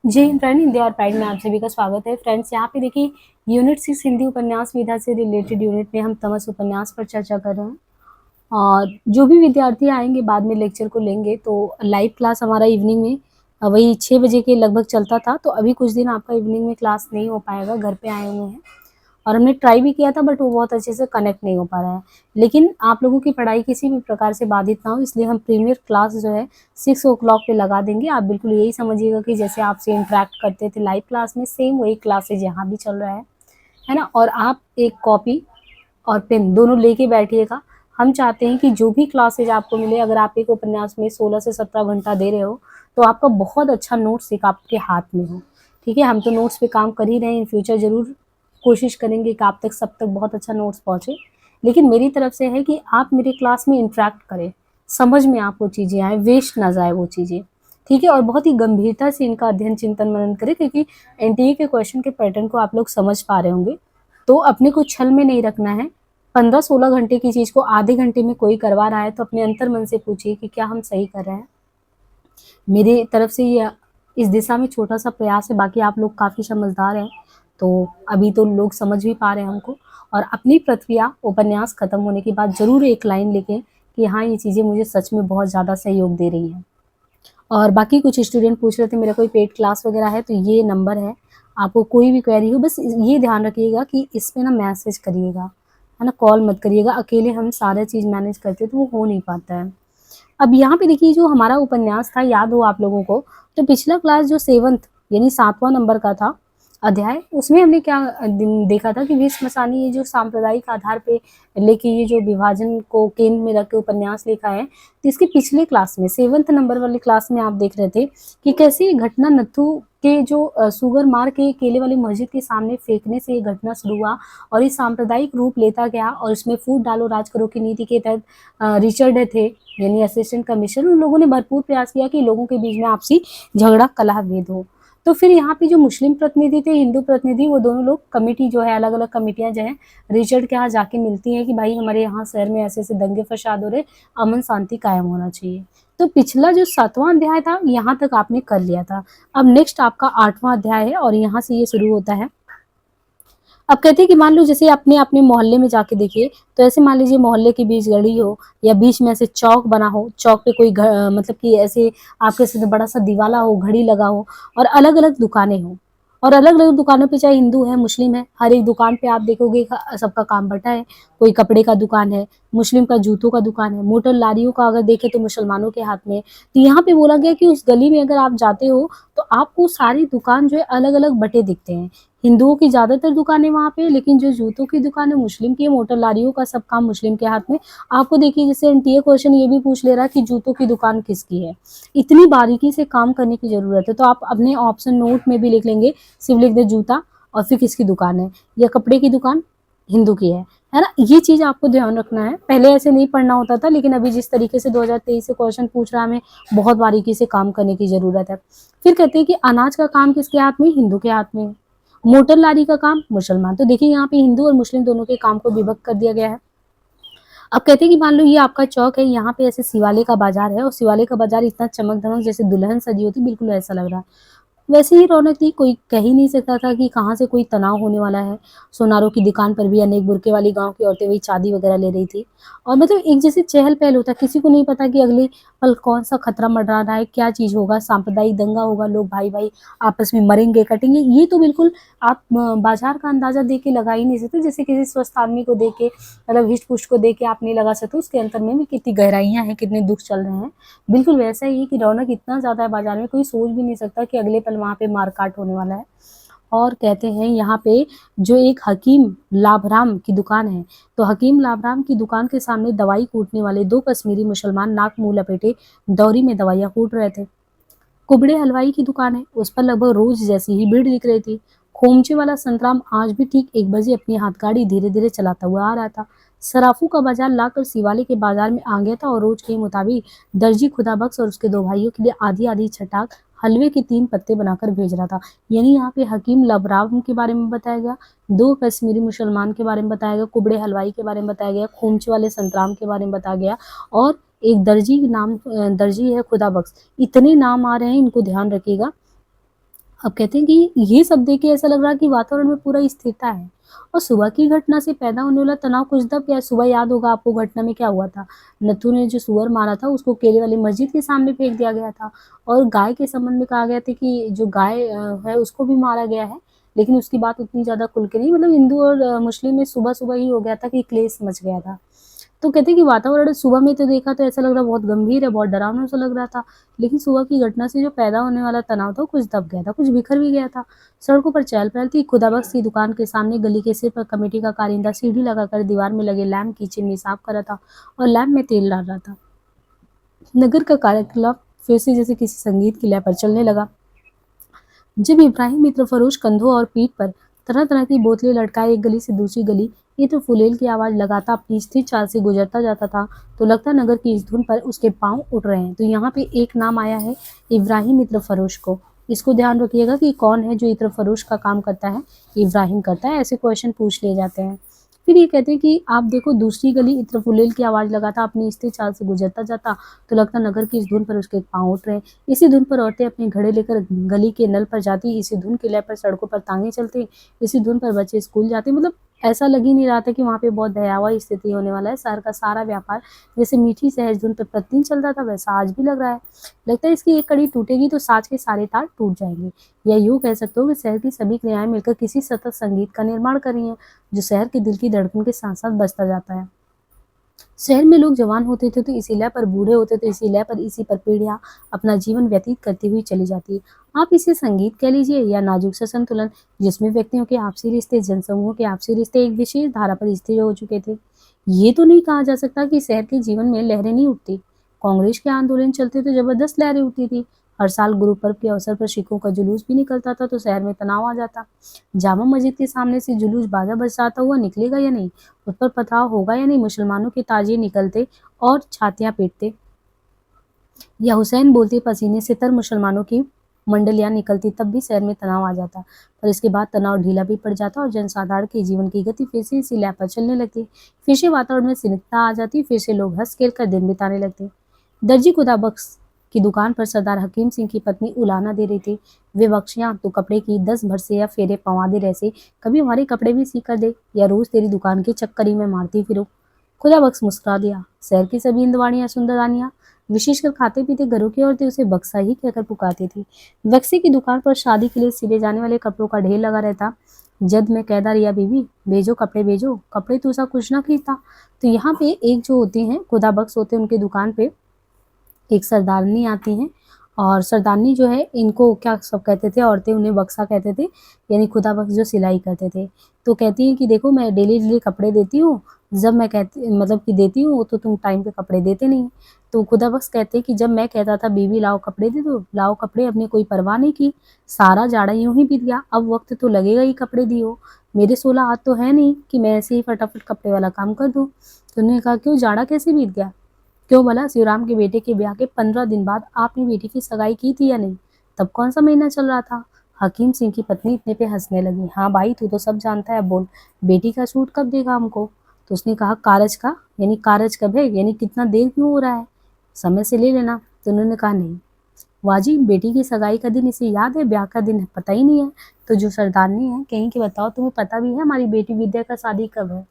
जय हिंद फ्रेंड, हिंदी और प्राइड में आप सभी का स्वागत है। फ्रेंड्स, यहाँ पे देखिए यूनिट 6 हिंदी उपन्यास विधा से रिलेटेड यूनिट में हम तमस उपन्यास पर चर्चा कर रहे हैं। और जो भी विद्यार्थी आएंगे बाद में लेक्चर को लेंगे, तो लाइव क्लास हमारा इवनिंग में वही 6 बजे के लगभग चलता था। तो अभी कुछ दिन आपका इवनिंग में क्लास नहीं हो पाएगा, घर पे आए हुए हैं। और हमने ट्राई भी किया था बट वो बहुत अच्छे से कनेक्ट नहीं हो पा रहा है। लेकिन आप लोगों की पढ़ाई किसी भी प्रकार से बाधित ना हो, इसलिए हम प्रीमियर क्लास जो है 6 o'clock पे लगा देंगे। आप बिल्कुल यही समझिएगा कि जैसे आपसे इंटरेक्ट करते थे लाइव क्लास में, सेम वही क्लासेज यहाँ भी चल रहा है ना। और आप एक कॉपी और पेन दोनों लेके बैठिएगा। हम चाहते हैं कि जो भी क्लासेज आपको मिले, अगर आप एक उपन्यास में 16 से 17 घंटा दे रहे हो, तो आपका बहुत अच्छा नोट्स एक आपके हाथ में हो। ठीक है, हम तो नोट्स पे काम कर ही रहे हैं, इन फ्यूचर ज़रूर कोशिश करेंगे कि आप तक सब तक बहुत अच्छा नोट्स पहुँचे। लेकिन मेरी तरफ से है कि आप मेरे क्लास में इंटरेक्ट करें, समझ में आपको चीज़ें आए, वेस्ट ना जाए वो चीज़ें। ठीक है, और बहुत ही गंभीरता से इनका अध्ययन चिंतन मनन करें, क्योंकि एनटीए के क्वेश्चन के पैटर्न को आप लोग समझ पा रहे होंगे। तो अपने को छल में नहीं रखना है। 15-16 घंटे की चीज़ को आधे घंटे में कोई करवा रहा है, तो अपने अंतर मन से पूछिए कि क्या हम सही कर रहे हैं। मेरी तरफ से ये इस दिशा में छोटा सा प्रयास है। बाकी आप लोग काफ़ी समझदार हैं, तो अभी तो लोग समझ भी पा रहे हैं हमको। और अपनी प्रक्रिया उपन्यास खत्म होने के बाद ज़रूर एक लाइन लिखें कि हाँ, ये चीज़ें मुझे सच में बहुत ज़्यादा सहयोग दे रही हैं। और बाकी कुछ स्टूडेंट पूछ रहे थे मेरा कोई पेड क्लास वगैरह है, तो ये नंबर है। आपको कोई भी क्वेरी हो, बस ये ध्यान रखिएगा कि इस पे ना मैसेज करिएगा, है ना, कॉल मत करिएगा। अकेले हम सारा चीज़ मैनेज करते तो वो हो नहीं पाता है। अब यहाँ पे देखिए, जो हमारा उपन्यास था, याद हो आप लोगों को, तो पिछला क्लास जो 7th यानी 7वां नंबर का था अध्याय, उसमें हमने क्या देखा था कि भीष्म मसानी ये जो सांप्रदायिक आधार पे लेके ये जो विभाजन को केंद्र में रख के उपन्यास लिखा है, तो इसके पिछले क्लास में 7th नंबर वाले क्लास में आप देख रहे थे कि कैसे ये घटना नत्थू के जो सुगर मार के केले वाली मस्जिद के सामने फेंकने से ये घटना शुरू हुआ और ये सांप्रदायिक रूप लेता गया। और इसमें फूट डालो राज करो की नीति के तहत रिचर्ड थे यानी असिस्टेंट कमिश्नर, उन लोगों ने भरपूर प्रयास किया कि लोगों के बीच में आपसी झगड़ा कलह भेद हो। तो फिर यहाँ पे जो मुस्लिम प्रतिनिधि थे, हिंदू प्रतिनिधि, वो दोनों लोग कमेटी जो है, अलग अलग कमेटियां जो है रिचर्ड के यहाँ जाके मिलती हैं कि भाई हमारे यहाँ शहर में ऐसे ऐसे दंगे फसाद हो रहे, अमन शांति कायम होना चाहिए। तो पिछला जो 7वां अध्याय था, यहाँ तक आपने कर लिया था। अब नेक्स्ट आपका 8वां अध्याय है और यहाँ से ये शुरू होता है। अब कहते हैं कि मान लो जैसे अपने अपने मोहल्ले में जाके देखिए, तो ऐसे मान लीजिए मोहल्ले के बीच गली हो या बीच में ऐसे चौक बना हो, चौक पे कोई मतलब कि ऐसे आपके साथ बड़ा सा दीवाला हो, घड़ी लगा हो और अलग अलग दुकानें हो। और अलग अलग दुकानों पे चाहे हिंदू है मुस्लिम है, हर एक दुकान पे आप देखोगे सबका काम बटा है। कोई कपड़े का दुकान है, मुस्लिम का जूतों का दुकान है, मोटर लारियों का अगर देखें तो मुसलमानों के हाथ में। तो यहाँ पे बोला गया कि उस गली में अगर आप जाते हो तो आपको सारी दुकान जो है अलग अलग बटे दिखते हैं। हिंदुओं की ज़्यादातर दुकानें वहाँ पे, लेकिन जो जूतों की दुकान है मुस्लिम की है, मोटर लारियों का सब काम मुस्लिम के हाथ में। आपको देखिए जैसे एनटीए क्वेश्चन ये भी पूछ ले रहा है कि जूतों की दुकान किसकी है। इतनी बारीकी से काम करने की ज़रूरत है। तो आप अपने ऑप्शन नोट में भी लिख लेंगे, सिर्फ लिख दे जूता और फिर किसकी दुकान है, या कपड़े की दुकान हिंदू की है ना। ये चीज़ आपको ध्यान रखना है। पहले ऐसे नहीं पढ़ना होता था, लेकिन अभी जिस तरीके से 2023 से क्वेश्चन पूछ रहा है, हमें बहुत बारीकी से काम करने की ज़रूरत है। फिर कहते हैं कि अनाज का काम किसके हाथ में, हिंदू के हाथ में। मोटर लारी का काम मुसलमान। तो देखिए यहाँ पे हिंदू और मुस्लिम दोनों के काम को विभक्त कर दिया गया है। अब कहते हैं कि मान लो ये आपका चौक है, यहाँ पे ऐसे शिवाले का बाजार है और शिवाले का बाजार इतना चमक धमक जैसे दुल्हन सजी होती, बिल्कुल ऐसा लग रहा है। वैसे ही रौनक थी, कोई कह ही नहीं सकता था कि कहाँ से कोई तनाव होने वाला है। सोनारों की दुकान पर भी अनेक बुरके वाली गांव की औरतें वही चांदी वगैरह ले रही थी। और मतलब एक जैसे चहल पहल होता, किसी को नहीं पता कि अगले पल कौन सा खतरा मंडरा रहा है, क्या चीज़ होगा, सांप्रदायिक दंगा होगा, लोग भाई भाई आपस में मरेंगे कटेंगे। ये तो बिल्कुल आप बाजार का अंदाजा दे के लगा ही नहीं सकते। जैसे किसी स्वस्थ आदमी को देख के, मतलब हिस्ट पुष्ट को देख के आप नहीं लगा सकते उसके अंतर में भी कितनी गहराइयाँ हैं, कितने दुख चल रहे हैं। बिल्कुल वैसा ही है कि रौनक इतना ज़्यादा है बाजार में, कोई सोच भी नहीं सकता कि अगले पल वहाँ पे मारकाट होने वाला है। और कहते हैं यहाँ पे जो एक हकीम लाभराम की दुकान है, तो हकीम लाभराम की दुकान के सामने दवाई कूटने वाले 2 कश्मीरी मुसलमान नाक मुंह लपेटे दौरी में दवाइयाँ कूट रहे थे। कुबड़े हलवाई की दुकान है, उस पर लगभग रोज जैसी ही भीड़ दिख रही थी। खोमचे वाला संतराम आज भी ठीक 1 बजे अपनी हाथगाड़ी धीरे धीरे चलाता हुआ आ रहा था। सराफू का बाजार लाकर शिवाले के बाजार में आ गया था और रोज के मुताबिक दर्जी खुदाबख्श और उसके 2 भाइयों के लिए आधी आधी छटाक हलवे के 3 पत्ते बनाकर भेज रहा था। यानी यहाँ पे हकीम लबराम के बारे में बताया गया, 2 कश्मीरी मुसलमान के बारे में बताया गया, कुबड़े हलवाई के बारे में बताया गया, खोमचे वाले संतराम के बारे में बताया गया और एक दर्जी नाम दर्जी है खुदाबख्श। इतने नाम आ रहे हैं, इनको ध्यान रखिएगा। अब कहते हैं कि ये सब देख के ऐसा लग रहा कि वातावरण में पूरा स्थिरता है और सुबह की घटना से पैदा होने वाला तनाव कुछ दब गया। सुबह याद होगा आपको घटना में क्या हुआ था। नत्थू ने जो सुअर मारा था उसको केले वाली मस्जिद के सामने फेंक दिया गया था और गाय के संबंध में कहा गया था कि जो गाय है उसको भी मारा गया है। लेकिन उसकी बात उतनी ज्यादा खुल के नहीं, मतलब हिंदू और मुस्लिम में सुबह सुबह ही हो गया था कि क्लेश मच गया था। तो कहते हैं कि वातावरण सुबह में तो देखा तो ऐसा लग रहा बहुत गंभीर है, बहुत डरावना सा लग रहा था। लेकिन सुबह की घटना से जो पैदा होने वाला तनाव था कुछ दब गया था, कुछ बिखर भी गया था। सड़कों पर चहल-पहल थी। खुदाबख्श की दुकान के सामने गली के सिर पर कमेटी का कारिंदा सीढ़ी लगाकर दीवार में लगे लैंप की चिमनी साफ कर रहा था और लैंप में तेल डाल रहा था। नगर का कार्यकलाप फिर से जैसे किसी संगीत की लय पर चलने लगा। जब इब्राहिम मित्र फरोश कंधों और पीठ पर तरह तरह की बोतलें लटकाए एक गली से दूसरी गली, ये तो फुलेल की आवाज लगातार अपनी स्थिर चाल से गुजरता जाता था, तो लगता नगर की इस धुन पर उसके पांव उठ रहे हैं। तो यहाँ पे एक नाम आया है इब्राहिम मित्र फरोश को। इसको ध्यान रखिएगा कि कौन है जो इत्र फरोश का काम करता है। इब्राहिम करता है, ऐसे क्वेश्चन पूछ लिए जाते हैं। फिर ये कहते हैं कि आप देखो दूसरी गली इत्र फुलेल की आवाज लगाता अपनी स्थिर चाल से गुजरता जाता, तो लगता नगर की इस धुन पर उसके पांव उठ रहे हैं। इसी धुन पर औरतें अपने घड़े लेकर गली के नल पर जाती, इसी धुन के लय पर सड़कों पर तांगे चलते, इसी धुन पर बच्चे स्कूल जाते। मतलब ऐसा लग ही नहीं रहा था कि वहाँ पे बहुत भयावह स्थिति होने वाला है। शहर का सारा व्यापार जैसे मीठी सहज धुन पर प्रतिदिन चलता था वैसा आज भी लग रहा है। लगता है इसकी एक कड़ी टूटेगी तो साज के सारे तार टूट जाएंगे। या यूं कह सकते हो कि शहर की सभी क्रियाएं मिलकर किसी सतत संगीत का निर्माण कर रही हैं, जो शहर के दिल की धड़कन के साथ साथ बजता जाता है। शहर में लोग जवान होते थे तो इसी लय पर, बूढ़े होते तो इसी लय पर, इसी पर पीढ़ियां अपना जीवन व्यतीत करती हुई चली जाती है। आप इसे संगीत कह लीजिए या नाजुक सा संतुलन, जिसमें व्यक्तियों के आपसी रिश्ते, जनसमूहों के आपसी रिश्ते एक विशेष धारा पर स्थिर हो चुके थे। ये तो नहीं कहा जा सकता कि शहर के जीवन में लहरें नहीं उठती। कांग्रेस के आंदोलन चलते तो जबरदस्त लहरें उठती थी। हर साल गुरु पर्व के अवसर पर सिखों का जुलूस भी निकलता था तो शहर में तनाव आ जाता। जामा मस्जिद के सामने से जुलूस बाजा बजाता हुआ निकलेगा या नहीं, उस पर पथराव होगा या नहीं, मुसलमानों के ताजिए निकलते और छातियां पीटते, या हुसैन बोलते पसीने से तर मुसलमानों की मंडलियां निकलती, तब भी शहर में तनाव आ जाता। पर इसके बाद तनाव ढीला भी पड़ जाता और जनसाधारण के जीवन की गति फिर से इसी लय पर चलने लगती। फिर से वातावरण में स्निग्धता आ जाती, फिर से लोग हंस खेल कर दिन बिताने लगते। दर्जी खुदाबख्श की दुकान पर सरदार हकीम सिंह की पत्नी उलाना दे रही थी। वे बख्शियां तो कपड़े की 10 भरसे या फेरे पवा दे रहे, कभी हमारे कपड़े भी सी कर दे या रोज तेरी दुकान की चक्करी में मारती फिरो। खुदाबख्श मुस्कुरा दिया। शहर की सभी इंदवाड़ियां सुंदरानियां, विशेषकर खाते पीते घरों की औरतें उसे बक्सा ही कहकर पुकारती थी। बक्से की दुकान पर शादी के लिए सिले जाने वाले कपड़ों का ढेर लगा रहता। जद मैं कहता रिया बीबी भेजो कपड़े, भेजो कपड़े, तो ऐसा कुछ ना खरीदता। तो यहाँ पे एक जो होती हैं खुदाबख्श होते हैं उनकी दुकान पे एक सरदारनी आती हैं और सरदारनी जो है इनको क्या सब कहते थे, औरतें उन्हें बक्सा कहते थे, यानी खुदाबख्श जो सिलाई करते थे। तो कहती हैं कि देखो मैं डेली डेली कपड़े देती हूँ, जब मैं कहती मतलब कि देती हूँ तो तुम टाइम पे कपड़े देते नहीं। तो खुदाबख्श कहते हैं कि जब मैं कहता था बीवी लाओ कपड़े दे दो, लाओ कपड़े, अपने कोई परवाह नहीं की, सारा जाड़ा यूं ही बीत गया, अब वक्त तो लगेगा ही कपड़े दियो। मेरे 16 हाथ तो है नहीं कि मैं ऐसे ही फटाफट कपड़े वाला काम कर दूँ। तो उन्होंने कहा क्यों, जाड़ा कैसे बीत गया? क्यों भला, शिवराम के बेटे के ब्याह के 15 दिन बाद आपने बेटी की सगाई की थी या नहीं? तब कौन सा महीना चल रहा था? हकीम सिंह की पत्नी इतने पे हंसने लगी। हाँ भाई तू तो सब जानता है, बोल बेटी का सूट कब देगा हमको? तो उसने कहा कारज का, यानी कारज कब है, यानी कितना देर क्यों हो रहा है, समय से ले लेना। तो उन्होंने कहा नहीं वाजी, बेटी की सगाई का दिन इसे याद है, ब्याह का दिन है पता ही नहीं है। तो जो सरदारनी है कहीं कि बताओ तुम्हें पता भी है हमारी बेटी विद्या का शादी कब है?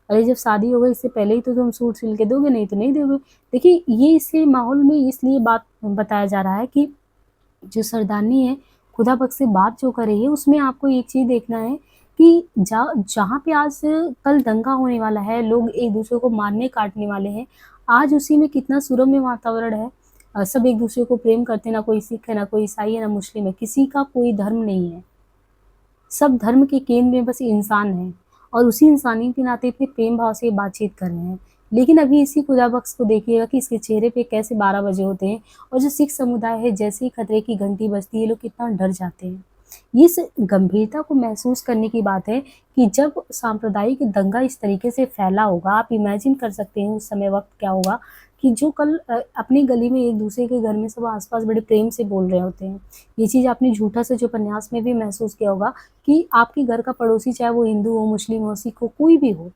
अरे जब शादी हो गई इससे पहले ही तो तुम सूट सिल के दोगे, नहीं तो नहीं दोगे। देखिए ये इसी माहौल में इसलिए बात बताया जा रहा है कि जो सरदारनी है खुदाबख्श से बात जो कर रही है उसमें आपको एक चीज देखना है कि जहाँ पे आज कल दंगा होने वाला है, लोग एक दूसरे को मारने काटने वाले हैं, आज उसी में कितना सुरम्य वातावरण है। सब एक दूसरे को प्रेम करते हैं, ना कोई सिख है, ना कोई ईसाई है, ना मुस्लिम है, किसी का कोई धर्म नहीं है। सब धर्म के केंद्र में बस इंसान है और उसी इंसानियत के नाते इतने प्रेम भाव से बातचीत कर रहे हैं। लेकिन अभी इसी खुदाबख्श को देखिएगा कि इसके चेहरे पे कैसे 12 बजे होते हैं और जो सिख समुदाय है जैसे ही खतरे की घंटी बजती है लोग कितना डर जाते हैं। इस गंभीरता को महसूस करने की बात है कि जब सांप्रदायिक दंगा इस तरीके से फैला होगा, आप इमेजिन कर सकते हैं उस समय वक्त क्या होगा कि जो कल अपनी गली में एक दूसरे के घर में सब आसपास बड़े प्रेम से बोल रहे होते हैं। ये चीज़ आपने झूठा सच उपन्यास में भी महसूस किया होगा कि आपके घर का पड़ोसी चाहे वो हिंदू हो, मुस्लिम हो, सिख हो, कोई भी हो,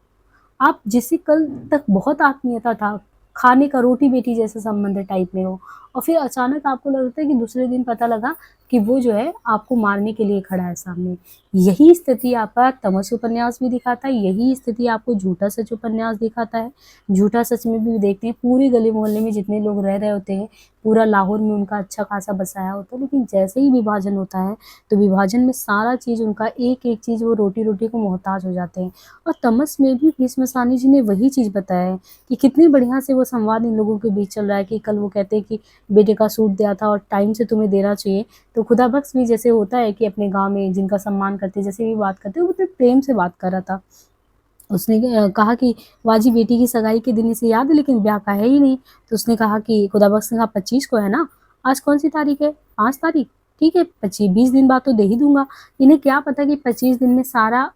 आप जिससे कल तक बहुत आत्मीयता था, खाने का रोटी बेटी जैसा संबंध टाइप में हो, और फिर अचानक आपको लगता है कि दूसरे दिन पता लगा कि वो जो है आपको मारने के लिए खड़ा है सामने। यही स्थिति आपका तमस उपन्यास भी दिखाता है, यही स्थिति आपको झूठा सच उपन्यास दिखाता है। झूठा सच में भी देखते हैं पूरे गली मोहल्ले में जितने लोग रह रहे होते हैं, पूरा लाहौर में उनका अच्छा खासा बसाया होता है, लेकिन जैसे ही विभाजन होता है तो विभाजन में सारा चीज़ उनका एक-एक चीज़ वो रोटी-रोटी को मोहताज हो जाते हैं। और तमस में भी भीष्म साहनी जी ने वही चीज़ बताया है कि कितनी बढ़िया से वो संवाद इन लोगों के बीच चल रहा है कि कल वो कहते हैं कि बेटे का सूट दिया था और टाइम से तुम्हें देना चाहिए। तो खुदाबख्श भी जैसे होता है कि अपने गाँव में जिनका सम्मान करते हैं, जैसे भी बात करते हैं, वो इतने प्रेम से बात कर रहा था। उसने कहा कि वाजी बेटी की सगाई के दिन इसे याद है लेकिन ब्याह का है ही नहीं। तो उसने कहा कि खुदाबख्श ने कहा 25 को है ना, आज कौन सी तारीख है? 5 तारीख, ठीक है 20 दिन बाद तो दे ही दूंगा। इन्हें क्या पता कि 25 दिन में सारा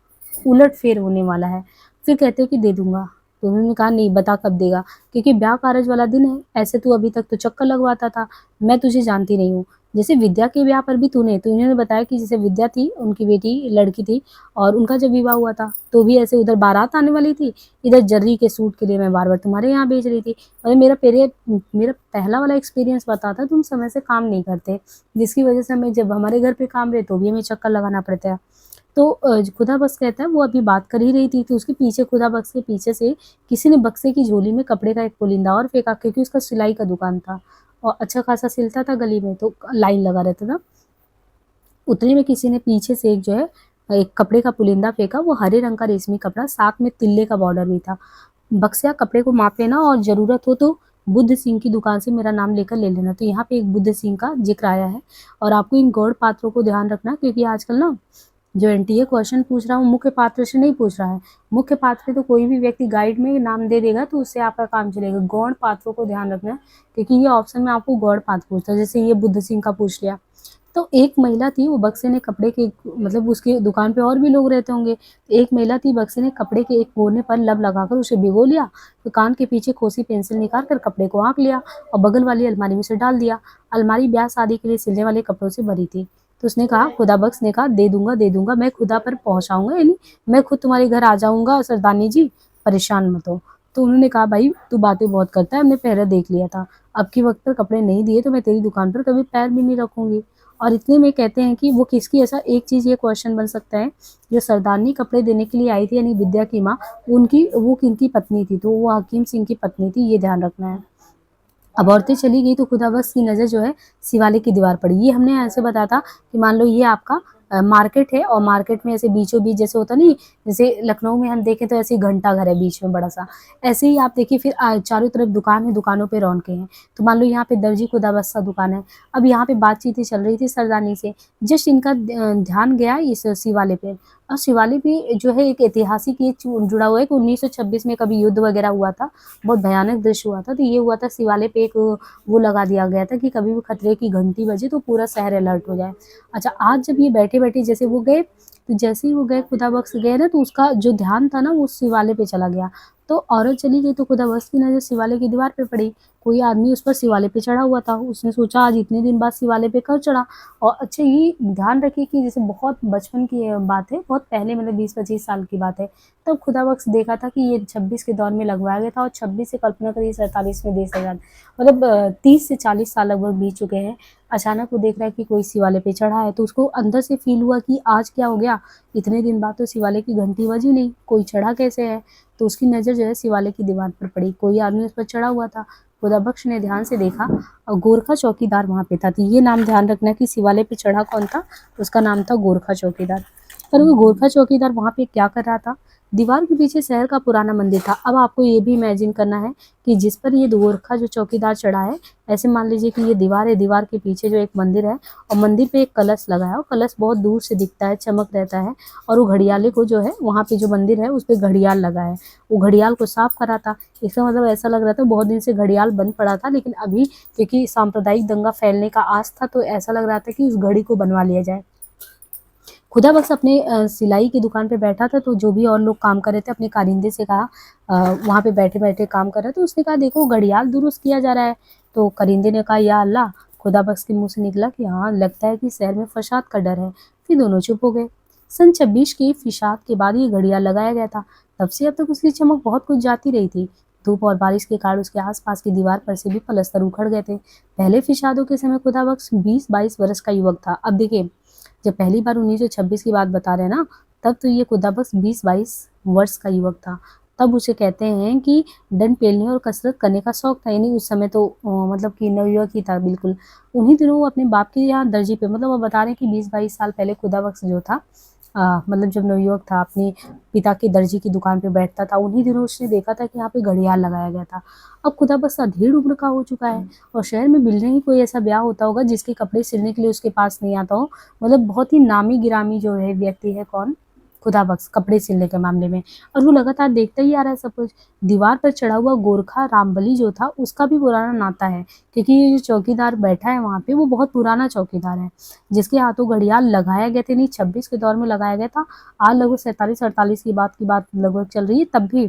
उलट फेर होने वाला है। फिर कहते कि दे दूंगा। तो उन्होंने कहा नहीं बता कब देगा, क्योंकि ब्याह कारज वाला दिन है। ऐसे तू अभी तक तो चक्कर लगवाता था, मैं तुझे जानती नहीं हूँ। जैसे विद्या के ब्याह पर भी तूने, तो इन्होंने बताया कि जैसे विद्या थी, उनकी बेटी लड़की थी, और उनका जब विवाह हुआ था तो भी ऐसे उधर बारात आने वाली थी, इधर जर्री के सूट के लिए मैं बार बार तुम्हारे यहाँ भेज रही थी। और मेरा पहला वाला एक्सपीरियंस बताता, तुम समय से काम नहीं करते, जिसकी वजह से हमें जब हमारे घर पे काम रहे तो भी हमें चक्कर लगाना पड़ता है। तो खुदाबख्श कहता है वो अभी बात कर ही रही थी, तो उसके पीछे खुदाबख्श के पीछे से किसी ने बक्से की झोली में कपड़े का एक पुलिंदा और फेंका, क्योंकि उसका सिलाई का दुकान था और अच्छा खासा सिलता था गली में, तो लाइन लगा रहता था। उतने में किसी ने पीछे से एक जो है एक कपड़े का पुलिंदा फेंका, वो हरे रंग का रेशमी कपड़ा, साथ में तिल्ले का बॉर्डर भी था। बक्सिया कपड़े को माप लेना और ज़रूरत हो तो बुद्ध सिंह की दुकान से मेरा नाम लेकर ले लेना। तो यहाँ पे एक बुद्ध सिंह का जिक्र आया है और आपको इन गौड़ पात्रों को ध्यान रखना, क्योंकि आजकल ना जो एनटीए क्वेश्चन पूछ रहा हूँ मुख्य पात्र से नहीं पूछ रहा है। मुख्य पात्र तो कोई भी व्यक्ति गाइड में नाम दे देगा तो उससे आपका काम चलेगा। गौड़ पात्रों को ध्यान रखना, क्योंकि ये ऑप्शन में आपको गौड़ पात्र पूछता है। जैसे ये बुद्ध सिंह का पूछ लिया, तो एक महिला थी, वो बक्से ने कपड़े के मतलब उसकी दुकान पे और भी लोग रहते होंगे, तो एक महिला थी, बक्से ने कपड़े के एक कोने पर लब लगाकर उसे भिगो लिया, तो कान के पीछे खोसी पेंसिल निकाल कर कपड़े को आंक लिया और बगल वाली अलमारी में से डाल दिया। अलमारी ब्याह शादी के लिए सिलने वाले कपड़ों से भरी थी। तो उसने कहा, खुदाबख्श ने कहा दे दूंगा, मैं खुदा पर पहुंचाऊंगा, यानी मैं खुद तुम्हारे घर आ जाऊंगा सरदारनी जी, परेशान मत हो। तो उन्होंने कहा भाई तू बातें बहुत करता है, हमने पहले देख लिया था, अब की वक्त पर कपड़े नहीं दिए तो मैं तेरी दुकान पर कभी पैर भी नहीं रखूंगी। और इतने में कहते हैं कि वो किसकी, ऐसा एक चीज़ ये क्वेश्चन बन सकता है, जो सरदारनी कपड़े देने के लिए आई थी यानी विद्या की माँ, उनकी वो किनकी पत्नी थी, तो वो हकीम सिंह की पत्नी थी, ये ध्यान रखना है। अब औरतें चली गई तो खुदाबख्श की नज़र जो है शिवालय की दीवार पड़ी। ये हमने ऐसे बताया था कि मान लो ये आपका मार्केट है और मार्केट में ऐसे बीचों बीच जैसे होता नहीं, जैसे लखनऊ में हम देखें तो ऐसे घंटा घर है बीच में बड़ा सा, ऐसे ही आप देखिए फिर चारों तरफ दुकान है, दुकानों पे रौनकें हैं। तो मान लो यहाँ पे दर्जी खुदाबख्श का दुकान है। अब यहाँ पे बातचीत चल रही थी सरदारनी से, जस्ट इनका ध्यान गया इस शिवालय पे। और शिवालय भी जो है एक ऐतिहासिक ये जुड़ा हुआ है कि 1926 में कभी युद्ध वगैरह हुआ था, बहुत भयानक दृश्य हुआ था। तो ये हुआ था शिवालय पे एक वो लगा दिया गया था कि कभी भी खतरे की घंटी बजे तो पूरा शहर अलर्ट हो जाए। अच्छा, आज जब ये बैठे-बैठे जैसे वो गए, तो जैसे ही वो गए खुदाबख्श गए ना, तो उसका जो ध्यान था ना वो शिवालय पे चला गया। तो औरत चली गई तो खुदाबख्श की नज़र शिवालय की दीवार पे पड़ी। कोई आदमी उस पर शिवालय पे चढ़ा हुआ था। उसने सोचा आज इतने दिन बाद शिवालय पे कब चढ़ा। और अच्छा ये ध्यान रखिए कि जैसे बहुत बचपन की बात है, बहुत पहले मतलब 20-25 साल की बात है। तब खुदाबख्श देखा था कि ये 26 के दौर में लगवाया गया था और 26 से कल्पना करिए 47 में देश आज़ाद, मतलब 30 से 40 साल लगभग बीत चुके हैं। अचानक वो देख रहा है कि कोई शिवालय पे चढ़ा है, तो उसको अंदर से फील हुआ कि आज क्या हो गया, इतने दिन बाद तो शिवालय की घंटी बजी नहीं, कोई चढ़ा कैसे है। तो उसकी नज़र जो है शिवालय की दीवार पर पड़ी, कोई आदमी उस पर चढ़ा हुआ था। खुदाबख्श ने ध्यान से देखा और गोरखा चौकीदार वहाँ पे था। तो ये नाम ध्यान रखना कि शिवालय पे चढ़ा कौन था, उसका नाम था गोरखा चौकीदार। पर वो गोरखा चौकीदार वहाँ पे क्या कर रहा था, दीवार के पीछे शहर का पुराना मंदिर था। अब आपको ये भी इमेजिन करना है कि जिस पर ये गोरखा जो चौकीदार चढ़ा है, ऐसे मान लीजिए कि ये दीवार है, दीवार के पीछे जो एक मंदिर है और मंदिर पे एक कलश लगा है और कलश बहुत दूर से दिखता है, चमक रहता है। और वो घड़ियाले को जो है वहाँ पे जो मंदिर है उस पर घड़ियाल लगा है, वो घड़ियाल को साफ करा था। इसका मतलब ऐसा लग रहा था बहुत दिन से घड़ियाल बंद पड़ा था, लेकिन अभी क्योंकि सांप्रदायिक दंगा फैलने का आस था तो ऐसा लग रहा था कि उस घड़ी को बनवा लिया जाए। खुदाबख्श अपने सिलाई की दुकान पे बैठा था, तो जो भी और लोग काम कर रहे थे अपने कारिंदे से कहा, वहाँ पे बैठे-बैठे काम कर रहे थे, उसने कहा देखो घड़ियाल दुरुस्त किया जा रहा है। तो कारिंदे ने कहा या अल्लाह। खुदाबख्श के मुँह से निकला कि हाँ, लगता है कि शहर में फसाद का डर है। फिर दोनों चुप हो गए। सन 26 की फिसाद के बाद ये घड़ियाल लगाया गया था। तब से अब तक उसकी चमक बहुत कुछ जाती रही थी। धूप और बारिश के कारण उसके आसपास की दीवार पर से भी पलस्तर उखड़ गए थे। पहले फिशादों के समय खुदाबख्श 20-22 वर्ष का युवक था। अब देखिए, जब पहली बार 1926 की बात बता रहे हैं ना, तब तो ये खुदाबख्श 20-22 वर्ष का युवक था। तब उसे कहते हैं कि डंड पेलने और कसरत करने का शौक था। यानी उस समय तो मतलब कि नवयुवक ही था बिल्कुल। उन्हीं दिनों वो अपने बाप के यहाँ दर्जी पे, मतलब वो बता रहे हैं कि 20-22 साल पहले खुदाबख्श जो था, मतलब जब नवयुवक था, अपने पिता के दर्जी की दुकान पे बैठता था। उन्हीं दिनों उसने देखा था कि यहाँ पे घड़ियाल लगाया गया था। अब खुदाबख्श अधेड़ उम्र का हो चुका है और शहर में मिलने ही कोई ऐसा ब्याह होता होगा जिसके कपड़े सिलने के लिए उसके पास नहीं आता हो। मतलब बहुत ही नामी गिरामी जो है व्यक्ति है, कौन? खुदाबख्श, कपड़े सिलने के मामले में। और वो लगातार देखता ही आ रहा है सब कुछ। दीवार पर चढ़ा हुआ गोरखा रामबली जो था, उसका भी पुराना नाता है, क्योंकि ये जो चौकीदार बैठा है वहाँ पे, वो बहुत पुराना चौकीदार है, जिसके हाथों घड़ियाल लगाया गया थे। नहीं, 26 के दौर में लगाया गया था। आज लगभग 47-48 की बात लगभग चल रही है, तब भी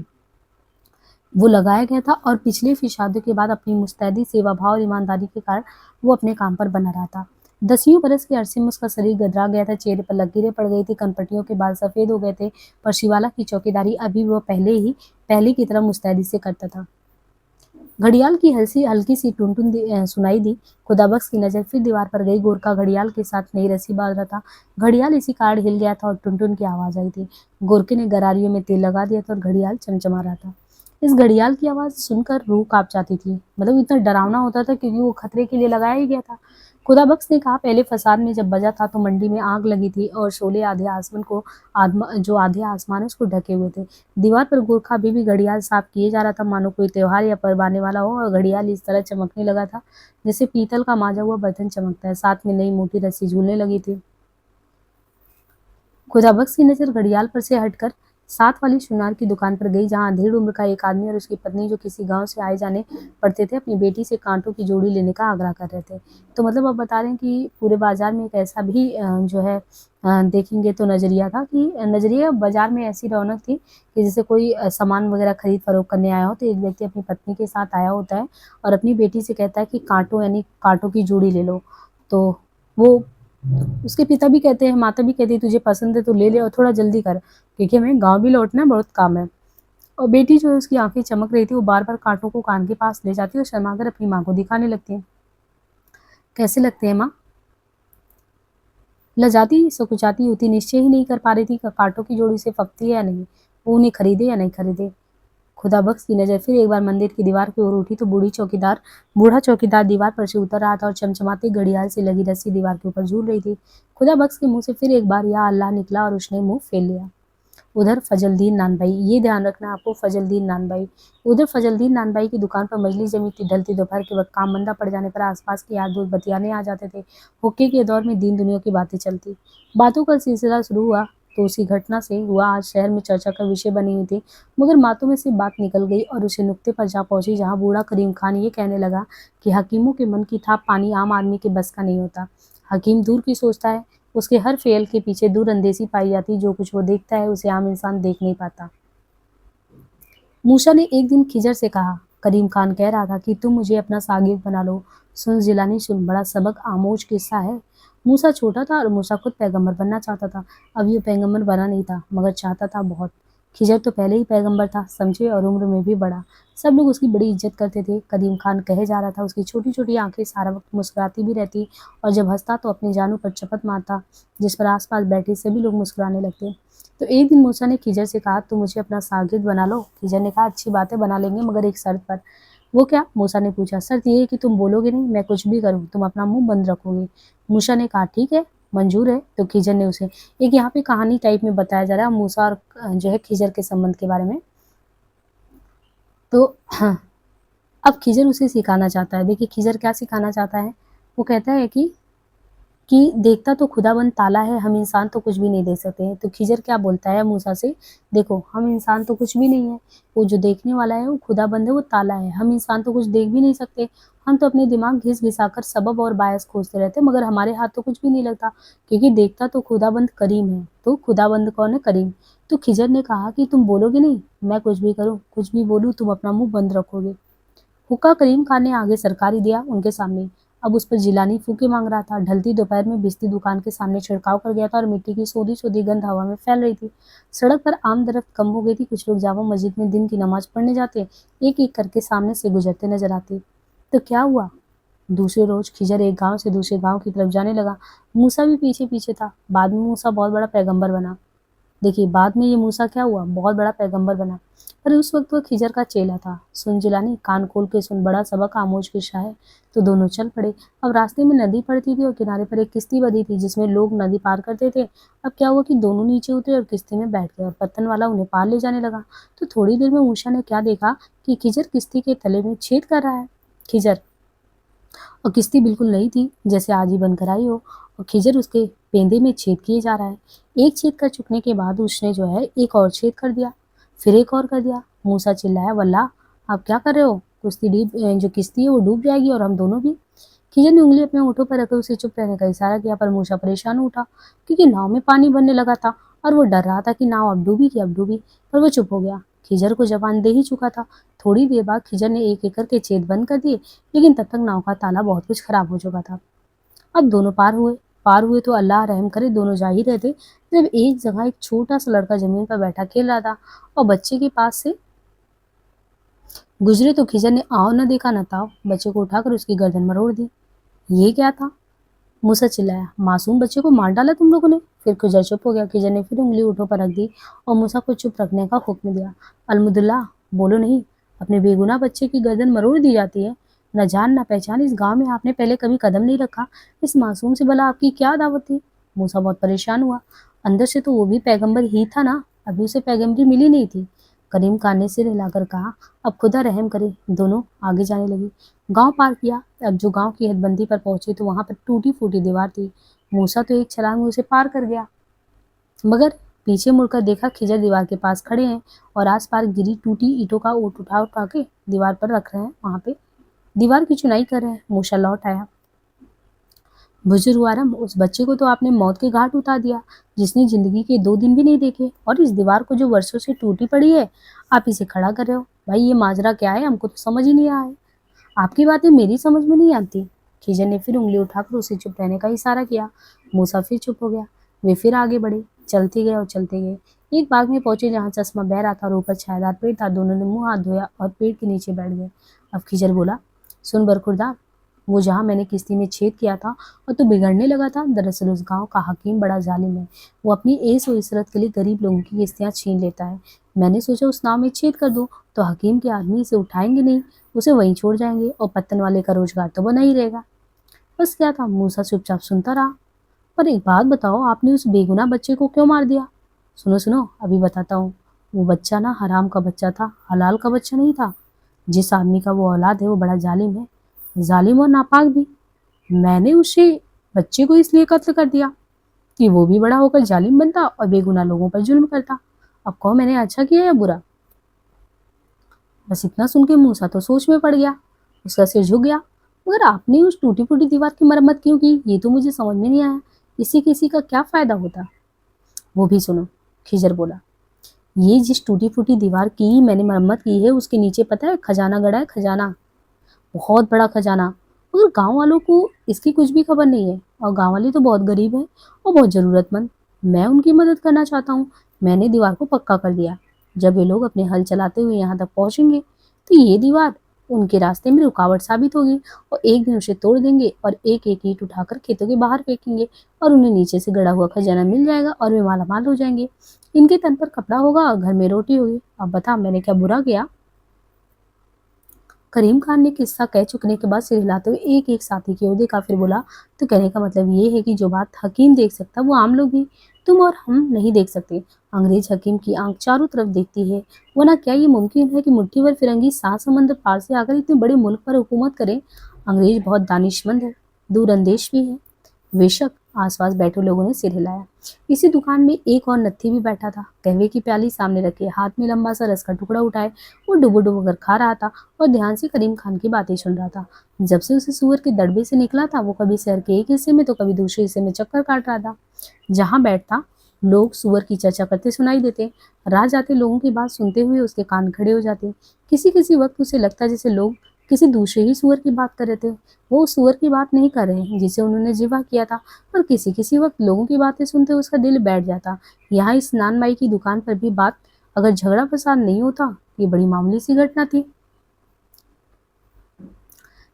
वो लगाया गया था। और पिछले फिशादों के बाद अपनी मुस्तैदी, सेवा भाव और ईमानदारी के कारण वो अपने काम पर बना रहा था। 10 बरस के अरसे में उसका शरीर गदरा गया था, चेहरे पर लकीरें पड़ गई थी, कनपटियों के बाल सफेद हो गए थे, पर शिवाला की चौकीदारी अभी वो पहले की तरह मुस्तैदी से करता था। घड़ियाल की हल्की सी टुनटुन सुनाई दी। खुदाबख्श की नजर फिर दीवार पर गई। गोरखा घड़ियाल के साथ नई रस्सी बांध रहा था। घड़ियाल इसी कारण हिल गया था और टुनटुन की आवाज आई थी। गोरखे ने गरारियों में तेल लगा दिया था और घड़ियाल चमचमा रहा था। इस घड़ियाल की आवाज सुनकर रूह कांप जाती थी। मतलब इतना डरावना होता था, क्योंकि वो खतरे के लिए लगाया ही गया था। खुदाबख्श ने कहा, पहले फसाद में जब बजा था तो मंडी में आग लगी थी और शोले आधे आसमान उसको ढके हुए थे। दीवार पर गोरखा अभी भी घड़ियाल साफ किए जा रहा था, मानो कोई त्योहार या पर्व आने वाला हो। और घड़ियाल इस तरह चमकने लगा था जैसे पीतल का मांजा हुआ बर्तन चमकता है। साथ में नई मोटी रस्सी झूलने लगी थी। खुदाबख्श की नजर घड़ियाल पर से हटकर साथ वाली सुनार की दुकान पर गई, जहां अधेड़ उम्र का एक आदमी और उसकी पत्नी, जो किसी गांव से आए जाने पड़ते थे, अपनी बेटी से कांटों की जोड़ी लेने का आग्रह कर रहे थे। तो मतलब अब बता रहे हैं कि पूरे बाजार में एक ऐसा भी जो है देखेंगे तो नजरिया था कि नजरिया बाजार में ऐसी रौनक थी कि जैसे कोई सामान वगैरह खरीद फरोख्त करने आया हो, तो एक व्यक्ति अपनी पत्नी के साथ आया होता है और अपनी बेटी से कहता है कि कांटों, यानी कांटों की जोड़ी ले लो। तो वो, उसके पिता भी कहते हैं, माता भी कहती है, तुझे पसंद है तो ले ले और थोड़ा जल्दी कर, क्योंकि हमें गाँव भी लौटना है, बहुत काम है। और बेटी जो है, उसकी आंखें चमक रही थी, वो बार बार कांटों को कान के पास ले जाती है और शर्माकर अपनी माँ को दिखाने लगती है। कैसे लगते हैं माँ? लजाती सकुचाती होती, निश्चय ही नहीं कर पा रही थी कि कांटों की जोड़ी से फपती है या नहीं, वो उन्हें खरीदे या नहीं खरीदे। खुदाबख्श की नजर फिर एक बार मंदिर की दीवार की ओर उठी तो बूढ़ा चौकीदार दीवार पर से उतर रहा था और चमचमाती घड़ियाल से लगी रस्सी दीवार के ऊपर झूल रही थी। खुदाबख्श के मुंह से फिर एक बार या अल्लाह निकला और उसने मुंह फेर लिया। उधर फजलदीन नानबाई, ये ध्यान रखना आपको, फजलदीन नानबाई। उधर फजलदीन नानबाई की दुकान पर मजलिस जमी थी। ढलती दोपहर के वक्त काम मंदा पड़ जाने पर आसपास के यार दोस्त बतियाने आ जाते थे। हुक्के के दौर में दीन दुनिया की बातें चलती। बातों का सिलसिला शुरू हुआ तो उसी घटना से हुआ आज शहर में चर्चा का विषय बनी हुई थी। मगर बातों में से बात निकल गई और उसे नुक्ते पर जा पहुंची, जहां बूढ़ा करीम खान ये कहने लगा कि हकीमों के मन की थाप पानी आम आदमी के बस का नहीं होता। हकीम दूर की सोचता है, उसके हर फेल के पीछे दूरअंदेशी पाई जाती। जो कुछ वो देखता है उसे आम इंसान देख नहीं पाता। मूसा ने एक दिन खिजर से कहा, करीम खान कह रहा था कि तुम मुझे अपना सागिर्द बना लो। सुन जिलानी सुन, बड़ा सबक आमोज किस्सा है। मूसा छोटा था और मूसा खुद पैगंबर बनना चाहता था। अब ये पैगंबर बना नहीं था, मगर चाहता था बहुत। खिजर तो पहले ही पैगंबर था, समझे, और उम्र में भी बड़ा। सब लोग उसकी बड़ी इज्जत करते थे। करीम खान कहे जा रहा था, उसकी छोटी छोटी आंखें सारा वक्त मुस्कुराती भी रहती और जब हंसता तो अपनी जानों पर चपत मारता, जिस पर आसपास बैठे सभी लोग मुस्कुराने लगते। तो एक दिन मूसा ने खिजर से कहा, तुम मुझे अपना शागिर्द बना लो। खिजर ने कहा, अच्छी बात है, बना लेंगे, मगर एक शर्त पर। वो क्या? मूसा ने पूछा। शर्त ये है कि तुम बोलोगे नहीं, मैं कुछ भी करूँ, तुम अपना मुंह बंद रखोगे। मूसा ने कहा, ठीक है, मंजूर है। तो खिजर ने उसे, एक यहाँ पे कहानी टाइप में बताया जा रहा है मूसा और जो है खिजर के संबंध के बारे में। तो हाँ, अब खिजर उसे सिखाना चाहता है। देखिए खिजर क्या सिखाना चाहता है। वो कहता है कि देखता तो खुदाबंद ताला है, हम इंसान तो कुछ भी नहीं देख सकते हैं। तो खिजर क्या बोलता है मूसा से, देखो हम इंसान तो कुछ भी नहीं है, वो जो देखने वाला है वो खुदाबंद है, वो ताला है। हम इंसान तो कुछ देख भी नहीं सकते। हम तो अपने दिमाग घिस घिसाकर सबब और बायस खोजते रहते, मगर हमारे हाथ तो कुछ भी नहीं लगता, क्योंकि देखता तो खुदाबंद करीम है। तो खुदाबंद कौन है? करीम। तो खिजर ने कहा कि तुम बोलोगे नहीं, मैं कुछ भी करूँ, कुछ भी बोलूँ, तुम अपना मुंह बंद रखोगे। हुक्का करीम खान ने आगे सरकारी दिया उनके सामने। अब उस पर जिलानी फूके मांग रहा था। ढलती दोपहर में बिजली दुकान के सामने छिड़काव कर गया था और मिट्टी की सोधी सोधी गंध हवा में फैल रही थी। सड़क पर आम दरख्त कम हो गई थी। कुछ लोग जामा मस्जिद में दिन की नमाज पढ़ने जाते, एक एक करके सामने से गुजरते नजर आते। तो क्या हुआ? दूसरे रोज खिजर एक गांव से दूसरे गांव की तरफ जाने लगा। मूसा भी पीछे पीछे था। बाद में मूसा बहुत बड़ा पैगंबर बना। देखिए, बाद में ये मूसा क्या हुआ, बहुत बड़ा पैगंबर बना। पर उस वक्त वो खिजर का चेला था। सुन जिलानी, कान खोल के सुन, बड़ा सबक आमोज की शाह है। तो दोनों चल पड़े। अब रास्ते में नदी पड़ती थी और किनारे पर एक किश्ती बंधी थी जिसमें लोग नदी पार करते थे। अब क्या हुआ कि दोनों नीचे उतरे और किश्ती में बैठ गए और पत्तन वाला उन्हें पार ले जाने लगा। तो थोड़ी देर में मूसा ने क्या देखा कि खिजर किश्ती के तले में छेद कर रहा है। खिजर और किश्ती बिल्कुल नई थी, जैसे आज ही बनकर आई हो, और खिजर उसके पेंदे में छेद किए जा रहा है। एक छेद कर चुकने के बाद उसने जो है एक और छेद कर दिया, फिर एक और कर दिया। मूसा चिल्लाया, वल्लाह आप क्या कर रहे हो? जो किश्ती है वो डूब जाएगी और हम दोनों भी। खिजर ने उंगली अपने होठों पर रखकर उसे चुप रहने का इशारा किया, पर मूसा परेशान उठा क्योंकि नाव में पानी भरने लगा था और वो डर रहा था कि नाव अब डूबी कि अब डूबी। पर वो चुप हो गया। खिजर को जबान दे ही चुका था। थोड़ी देर बाद खिजर ने एक एक करके छेद बंद कर दिए, लेकिन तब तक नाव का ताला बहुत कुछ खराब हो चुका था। अब दोनों पार हुए तो अल्लाह रहम करे, दोनों जा ही रहे थे जब एक जगह एक छोटा सा लड़का जमीन पर बैठा खेल रहा था और बच्चे के पास से गुजरे तो खिजर ने आओ न देखा न ताव, बच्चे को उठाकर उसकी गर्दन मरोड़ दी। ये क्या था? मूसा चिल्लाया, मासूम बच्चे को मार डाला तुम लोगों ने? फिर खिजर चुप हो गया। खिजर ने फिर उंगली होठों पर रख दी और मूसा को चुप रखने का हुक्म दिया। अलमुदुल्लाह, बोलो नहीं, अपने बेगुनाह बच्चे की गर्दन मरोड़ दी जाती है। न जान न पहचान, इस गांव में आपने पहले कभी कदम नहीं रखा, इस मासूम से भला आपकी क्या दावत थी? मूसा बहुत परेशान हुआ। अंदर से तो वो भी पैगंबर ही था ना, अभी उसे पैगंबरी मिली नहीं थी। करीम खान ने सिर हिलाकर कहा, अब खुदा रहम करे। दोनों आगे जाने लगी। गांव पार किया। अब जो गांव की हदबंदी पर पहुंचे तो वहां पर टूटी फूटी दीवार थी। मूसा तो एक छलांग में उसे पार कर गया, मगर पीछे मुड़कर देखा खिजर दीवार के पास खड़े हैं और आस पार गिरी टूटी ईंटों का ओट उठा उठा के दीवार पर रख रहे हैं। वहां पे दीवार की चुनाई कर रहे हैं। मूसा लौट आया। बुजुर्ग आरम, उस बच्चे को तो आपने मौत के घाट उतार दिया, जिसने जिंदगी के 2 दिन भी नहीं देखे, और इस दीवार को जो वर्षों से टूटी पड़ी है आप इसे खड़ा कर रहे हो। भाई ये माजरा क्या है? हमको तो समझ ही नहीं आया है। आपकी बातें मेरी समझ में नहीं आती। खिजर ने फिर उंगली उठाकर उसे चुप रहने का इशारा किया। मूसा फिर चुप हो गया। वे फिर आगे बढ़े, चलते गए और चलते गए। एक बाग में पहुंचे जहां चश्मा बह रहा था और ऊपर छायादार पेड़ था। दोनों ने मुंह हाथ धोया और पेड़ के नीचे बैठ गए। अब खिजर बोला, सुन बरखुरदार, वो जहाँ मैंने किश्ती में छेद किया था और तू बिगड़ने लगा था, दरअसल उस गांव का हकीम बड़ा जालिम है। वो अपनी ऐश व इशरत के लिए गरीब लोगों की किश्तियाँ छीन लेता है। मैंने सोचा उस नाव में छेद कर दूं तो हकीम के आदमी इसे उठाएंगे नहीं, उसे वहीं छोड़ जाएंगे और पत्तन वाले का रोजगार तो बना ही रहेगा। बस क्या था, मूसा चुपचाप सुनता रहा। पर एक बात बताओ, आपने उस बेगुनाह बच्चे को क्यों मार दिया? सुनो सुनो, अभी बताता हूँ। वो बच्चा ना हराम का बच्चा था, हलाल का बच्चा नहीं था। जिस आदमी का वो औलाद है वो बड़ा जालिम है, जालिम और नापाक भी। मैंने उसे बच्चे को इसलिए कत्ल कर दिया कि वो भी बड़ा होकर जालिम बनता और बेगुनाह लोगों पर जुल्म करता। अब कहो मैंने अच्छा किया या बुरा? बस इतना सुन के मूसा तो सोच में पड़ गया। उसका सिर झुक गया। मगर आपने उस टूटी फूटी दीवार की मरम्मत क्यों की, ये तो मुझे समझ में नहीं आया। इससे किसी का क्या फायदा होता? वो भी सुनो, खिजर बोला। ये जिस टूटी फूटी दीवार की मैंने मरम्मत की है उसके नीचे पता है खजाना गड़ा है, खजाना, बहुत बड़ा खजाना। मगर गांव वालों को इसकी कुछ भी खबर नहीं है और गांव वाले तो बहुत गरीब हैं और बहुत ज़रूरतमंद। मैं उनकी मदद करना चाहता हूँ। मैंने दीवार को पक्का कर दिया। जब ये लोग अपने हल चलाते हुए यहाँ तक पहुँचेंगे तो ये दीवार उनके रास्ते में रुकावट साबित होगी और एक दिन उसे तोड़ देंगे और एक एक ईंट उठाकर खेतों के बाहर फेंकेंगे और उन्हें नीचे से गड़ा हुआ खजाना मिल जाएगा और वे मालामाल हो जाएंगे। इनके तन पर कपड़ा होगा और घर में रोटी होगी। अब बता, मैंने क्या बुरा किया? करीम खान ने किस्सा कह चुकने के बाद सिर हिलाते हुए एक एक साथी की ओर देखा, फिर बोला, तो कहने का मतलब ये है कि जो बात हकीम देख सकता वो आम लोग भी, तुम और हम नहीं देख सकते। अंग्रेज हकीम की आंख चारों तरफ देखती है, वरना क्या ये मुमकिन है कि मुट्ठी भर फिरंगी 7 समंदर पार से आकर इतने बड़े मुल्क पर हुकूमत करें? अंग्रेज बहुत दानिशमंद है, दूरअंदेश भी है। बेशक, आसपास बैठे लोगों ने सिर हिलाया। इसी दुकान में एक और नत्थी भी बैठा था, कहवे की प्याली सामने रखे, हाथ में लंबा सा रस का टुकड़ा उठाए वो डुबो डुबो कर खा रहा था और ध्यान से करीम खान की बातें सुन रहा था। जब से उसे सुअर के दड़बे से निकला था वो कभी शहर के एक हिस्से में तो कभी दूसरे हिस्से में चक्कर काट रहा था। जहाँ बैठता लोग सुअर की चर्चा करते सुनाई देते। राह जाते लोगों की बात सुनते हुए उसके कान खड़े हो जाते। किसी किसी वक्त उसे लगता जैसे लोग किसी दूसरे ही सूअर की बात कर रहे थे। वो उस सूअर की बात नहीं कर रहे हैं जिसे उन्होंने ज़िबा किया था, पर किसी किसी वक्त लोगों की बातें सुनते उसका दिल बैठ जाता। यहाँ इस नान माई की दुकान पर भी बात अगर झगड़ा फसाद नहीं होता, ये बड़ी मामूली सी घटना थी।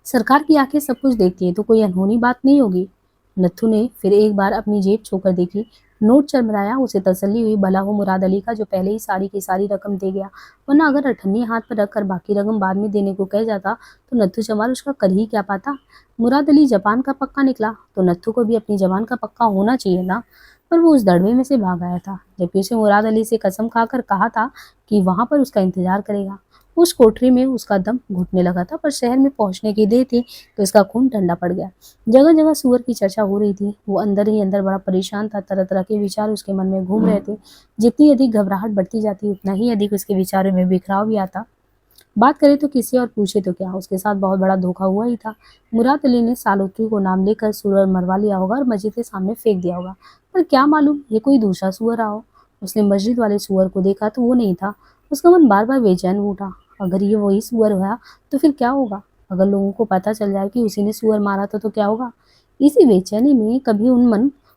सरकार की आंखें सब कुछ देखती है तो कोई अनहोनी बात नहीं होगी। नत्थू ने फिर एक बार अपनी जेब छोकर देखी। नोट चरमराया। उसे तसल्ली हुई, भला हो मुराद अली का जो पहले ही सारी की सारी रकम दे गया, वरना अगर अठन्नी हाथ पर रखकर बाकी रकम बाद में देने को कह जाता तो नत्थू चमार उसका कर ही क्या पाता। मुराद अली जबान का पक्का निकला तो नत्थू को भी अपनी जबान का पक्का होना चाहिए ना, पर वो उस दड़बे में से भाग आया था जबकि उसे मुराद अली से कसम खाकर कहा था कि वहां पर उसका इंतजार करेगा। उस कोठरी में उसका दम घुटने लगा था, पर शहर में पहुंचने की देर थी तो इसका खून ठंडा पड़ गया। जगह जगह सूअर की चर्चा हो रही थी। वो अंदर ही अंदर बड़ा परेशान था। तरह तरह के विचार उसके मन में घूम रहे थे। जितनी अधिक घबराहट बढ़ती जाती उतना ही अधिक उसके विचारों में बिखराव भी आता। बात करे तो किसी और पूछे तो क्या, उसके साथ बहुत बड़ा धोखा हुआ ही था। मुराद अली ने सालुत्री को नाम लेकर सूअर मरवा लिया होगा और मस्जिद के सामने फेंक दिया होगा, पर क्या मालूम ये कोई दूसरा सूअर रहा हो। उसने मस्जिद वाले सूअर को देखा तो वो नहीं था। उसका मन बार बार बेचैन उठा। अगर ये वही सूअर हुआ तो फिर क्या होगा? अगर लोगों को पता चल जाए कि उसी ने सूअर मारा था तो क्या होगा? इसी बेचैनी में कभी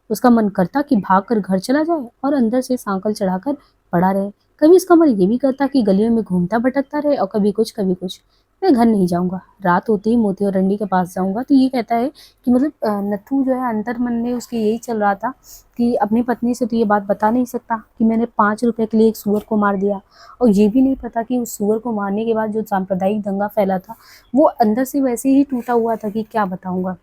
उसका मन करता कि भागकर घर चला जाए और अंदर से सांकल चढ़ाकर पड़ा रहे। कभी इसका मन ये भी करता कि गलियों में घूमता भटकता रहे, और कभी कुछ कभी कुछ। मैं घर नहीं जाऊंगा, रात होते ही मोती और रंडी के पास जाऊंगा। तो ये कहता है कि मतलब नत्थू जो है अंतर मन में उसके यही चल रहा था कि अपनी पत्नी से तो ये बात बता नहीं सकता कि मैंने 5 रुपए के लिए एक सूअर को मार दिया, और ये भी नहीं पता कि उस सूअर को मारने के बाद जो सांप्रदायिक दंगा फैला था वो अंदर से वैसे ही टूटा हुआ था कि क्या बताऊंगा।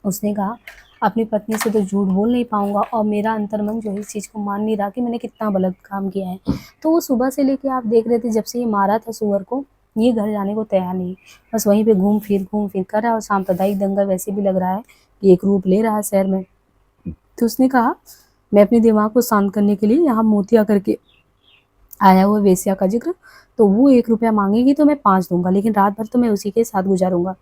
उसने कहा अपनी पत्नी से तो झूठ बोल नहीं पाऊंगा, और मेरा अंतर्मन जो है इस चीज़ को मान नहीं रहा कि मैंने कितना गलत काम किया है। तो वो सुबह से लेके आप देख रहे थे जब से ये मारा था सूअर को, ये घर जाने को तैयार नहीं। बस वहीं पे घूम फिर कर रहा है, और सांप्रदायिक दंगा वैसे भी लग रहा है कि एक रूप ले रहा है शहर में। तो उसने कहा मैं अपने दिमाग को शांत करने के लिए यहाँ मोतिया करके आया हुआ वेश्या का जिक्र, तो वो 1 रुपया मांगेगी तो मैं 5 दूंगा, लेकिन रात भर तो मैं उसी के साथ गुजारूंगा।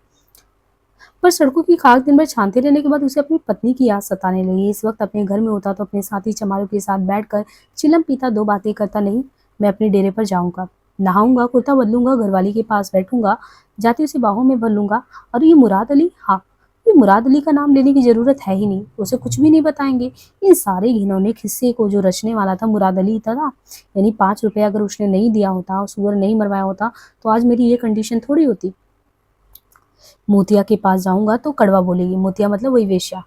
पर सड़कों की खाक दिन भर छानते रहने के बाद उसे अपनी पत्नी की याद सताने लगी। इस वक्त अपने घर में होता तो अपने साथी चमारों के साथ बैठकर चिलम पीता, दो बातें करता। नहीं, मैं अपने डेरे पर जाऊंगा, नहाऊंगा, कुर्ता बदलूंगा, घरवाली के पास बैठूंगा, जाते उसे बाहों में भर लूंगा। और ये मुराद अली, हाँ, ये मुराद अली का नाम लेने की जरूरत है ही नहीं, उसे कुछ भी नहीं बताएंगे। इन सारे घिनौने किस्से को जो रचने वाला था मुराद अली था। यानी 5 रुपया अगर उसने नहीं दिया होता और सूअर नहीं मरवाया होता तो आज मेरी ये कंडीशन थोड़ी होती। मोतिया के पास जाऊंगा तो कड़वा बोलेगी, मोतिया मतलब वही वेश्या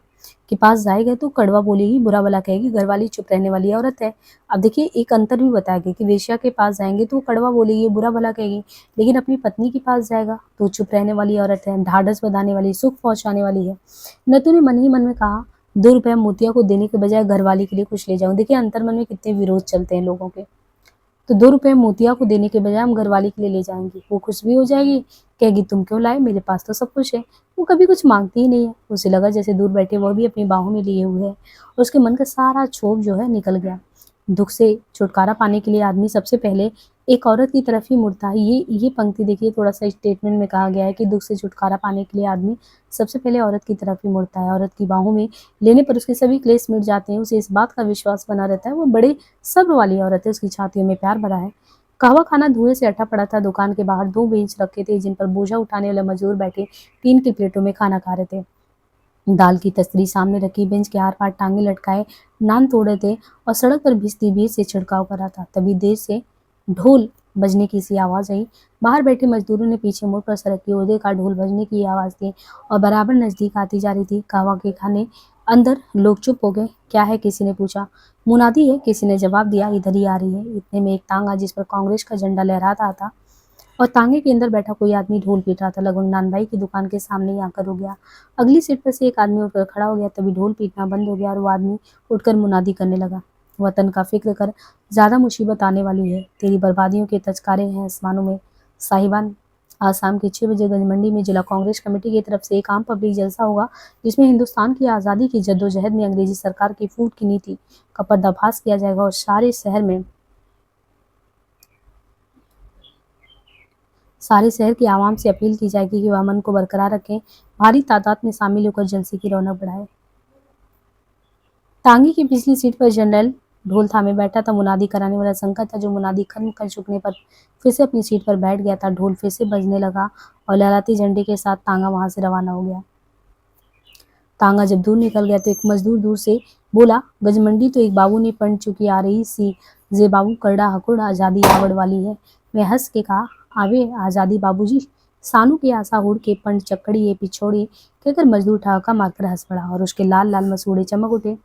के पास जाएगा तो कड़वा बोलेगी, बुरा भला कहेगी, घरवाली चुप रहने वाली औरत है। अब देखिए एक अंतर भी बताया गया कि वेश्या के पास जाएंगे तो कड़वा बोलेगी, बुरा भला कहेगी, लेकिन अपनी पत्नी के पास जाएगा तो चुप रहने वाली औरत है, ढाढ़स बंधाने वाली, सुख पहुंचाने वाली है। नतू ने मन ही मन में कहा 2 रुपया मोतिया को देने के बजाय घरवाली के लिए कुछ ले जाऊं। देखिए अंतर मन में कितने विरोध चलते हैं लोगों के। तो 2 रुपये मोतिया को देने के बजाय हम घरवाली के लिए ले जाएंगे, वो खुश भी हो जाएगी, कहेगी तुम क्यों लाए, मेरे पास तो सब कुछ है। वो कभी कुछ मांगती ही नहीं है। उसे लगा जैसे दूर बैठे वह भी अपनी बाहों में लिए हुए है, और उसके मन का सारा क्षोभ जो है निकल गया। दुख से छुटकारा पाने के लिए आदमी सबसे पहले एक औरत की तरफ ही मुड़ता है। ये पंक्ति देखिए, थोड़ा सा स्टेटमेंट में कहा गया है कि दुख से छुटकारा पाने के लिए आदमी सबसे पहले औरत की तरफ ही मुड़ता है। औरत की बाहों में लेने पर उसके सभी क्लेश मिट जाते हैं। उसे इस बात का विश्वास बना रहता है वो बड़े सब्र वाली औरत है, उसकी छातियों में प्यार भरा है। कहवा खाना धुएं से अटा पड़ा था। दुकान के बाहर 2 बेंच रखे थे जिन पर बोझा उठाने वाले मजदूर बैठे टीन की प्लेटों में खाना खा रहे थे। दाल की तस्तरी सामने रखी, बेंच के आर पार टांगे लटकाए नान तोड़े थे, और सड़क पर भिजती भीड़ से छिड़काव कर रहा था। तभी देर से ढोल बजने की सी आवाज आई। बाहर बैठे मजदूरों ने पीछे मुड़कर सड़क की ओर देखा। ढोल बजने की आवाज थी और बराबर नजदीक आती जा रही थी। कहवा के खाने अंदर लोग चुप हो गए। क्या है, किसी ने पूछा। मुनादी है, किसी ने जवाब दिया। इधर ही आ रही है। इतने में एक तांगा जिस पर कांग्रेस का झंडा लहराता था और तांगे के अंदर बैठा कोई आदमी ढोल पीट रहा था, लगभग नानभाई की दुकान के सामने ही आकर रुक गया। अगली सीट पर से एक आदमी उठकर खड़ा हो गया। तभी ढोल पीटना बंद हो गया और वो आदमी उठकर मुनादी करने लगा। वतन का फिक्र कर, ज्यादा मुसीबत आने वाली है, तेरी बर्बादियों के तचकारे हैं आसमानों में। साहिबान, आज शाम के 6 बजे गंजमंडी में जिला कांग्रेस कमेटी की तरफ से एक आम पब्लिक जलसा होगा जिसमें हिंदुस्तान की आज़ादी की जद्दोजहद में अंग्रेजी सरकार की फूट की नीति का पर्दाफाश किया जाएगा, और सारे शहर की आवाम से अपील की जाएगी कि वह अमन को बरकरार रखें, भारी तादाद में शामिल होकर जलसे की रौनक बढ़ाए। तांगे की पिछली सीट पर जनरल ढोल थामे बैठा था। मुनादी कराने वाला शंकर था, जो मुनादी खत्म कर चुकने पर फिर से अपनी सीट पर बैठ गया था। ढोल फिर से बजने लगा और लहराती झंडे के साथ तांगा वहां से रवाना हो गया। तांगा जब दूर निकल गया तो एक मजदूर दूर से बोला, गजमंडी तो एक बाबू ने पंड चुकी आ रही सी, जे बाबू करड़ा हकुड़ आजादी आवड़ वाली है। मैं हंस के कहा, आवे आजादी बाबूजी। सानू की आशा उड़ के पंड चक्कड़ी ये पिछोड़ी कहकर मजदूर ठहाका मारकर हंस पड़ा और उसके लाल लाल मसूड़े चमक उठे।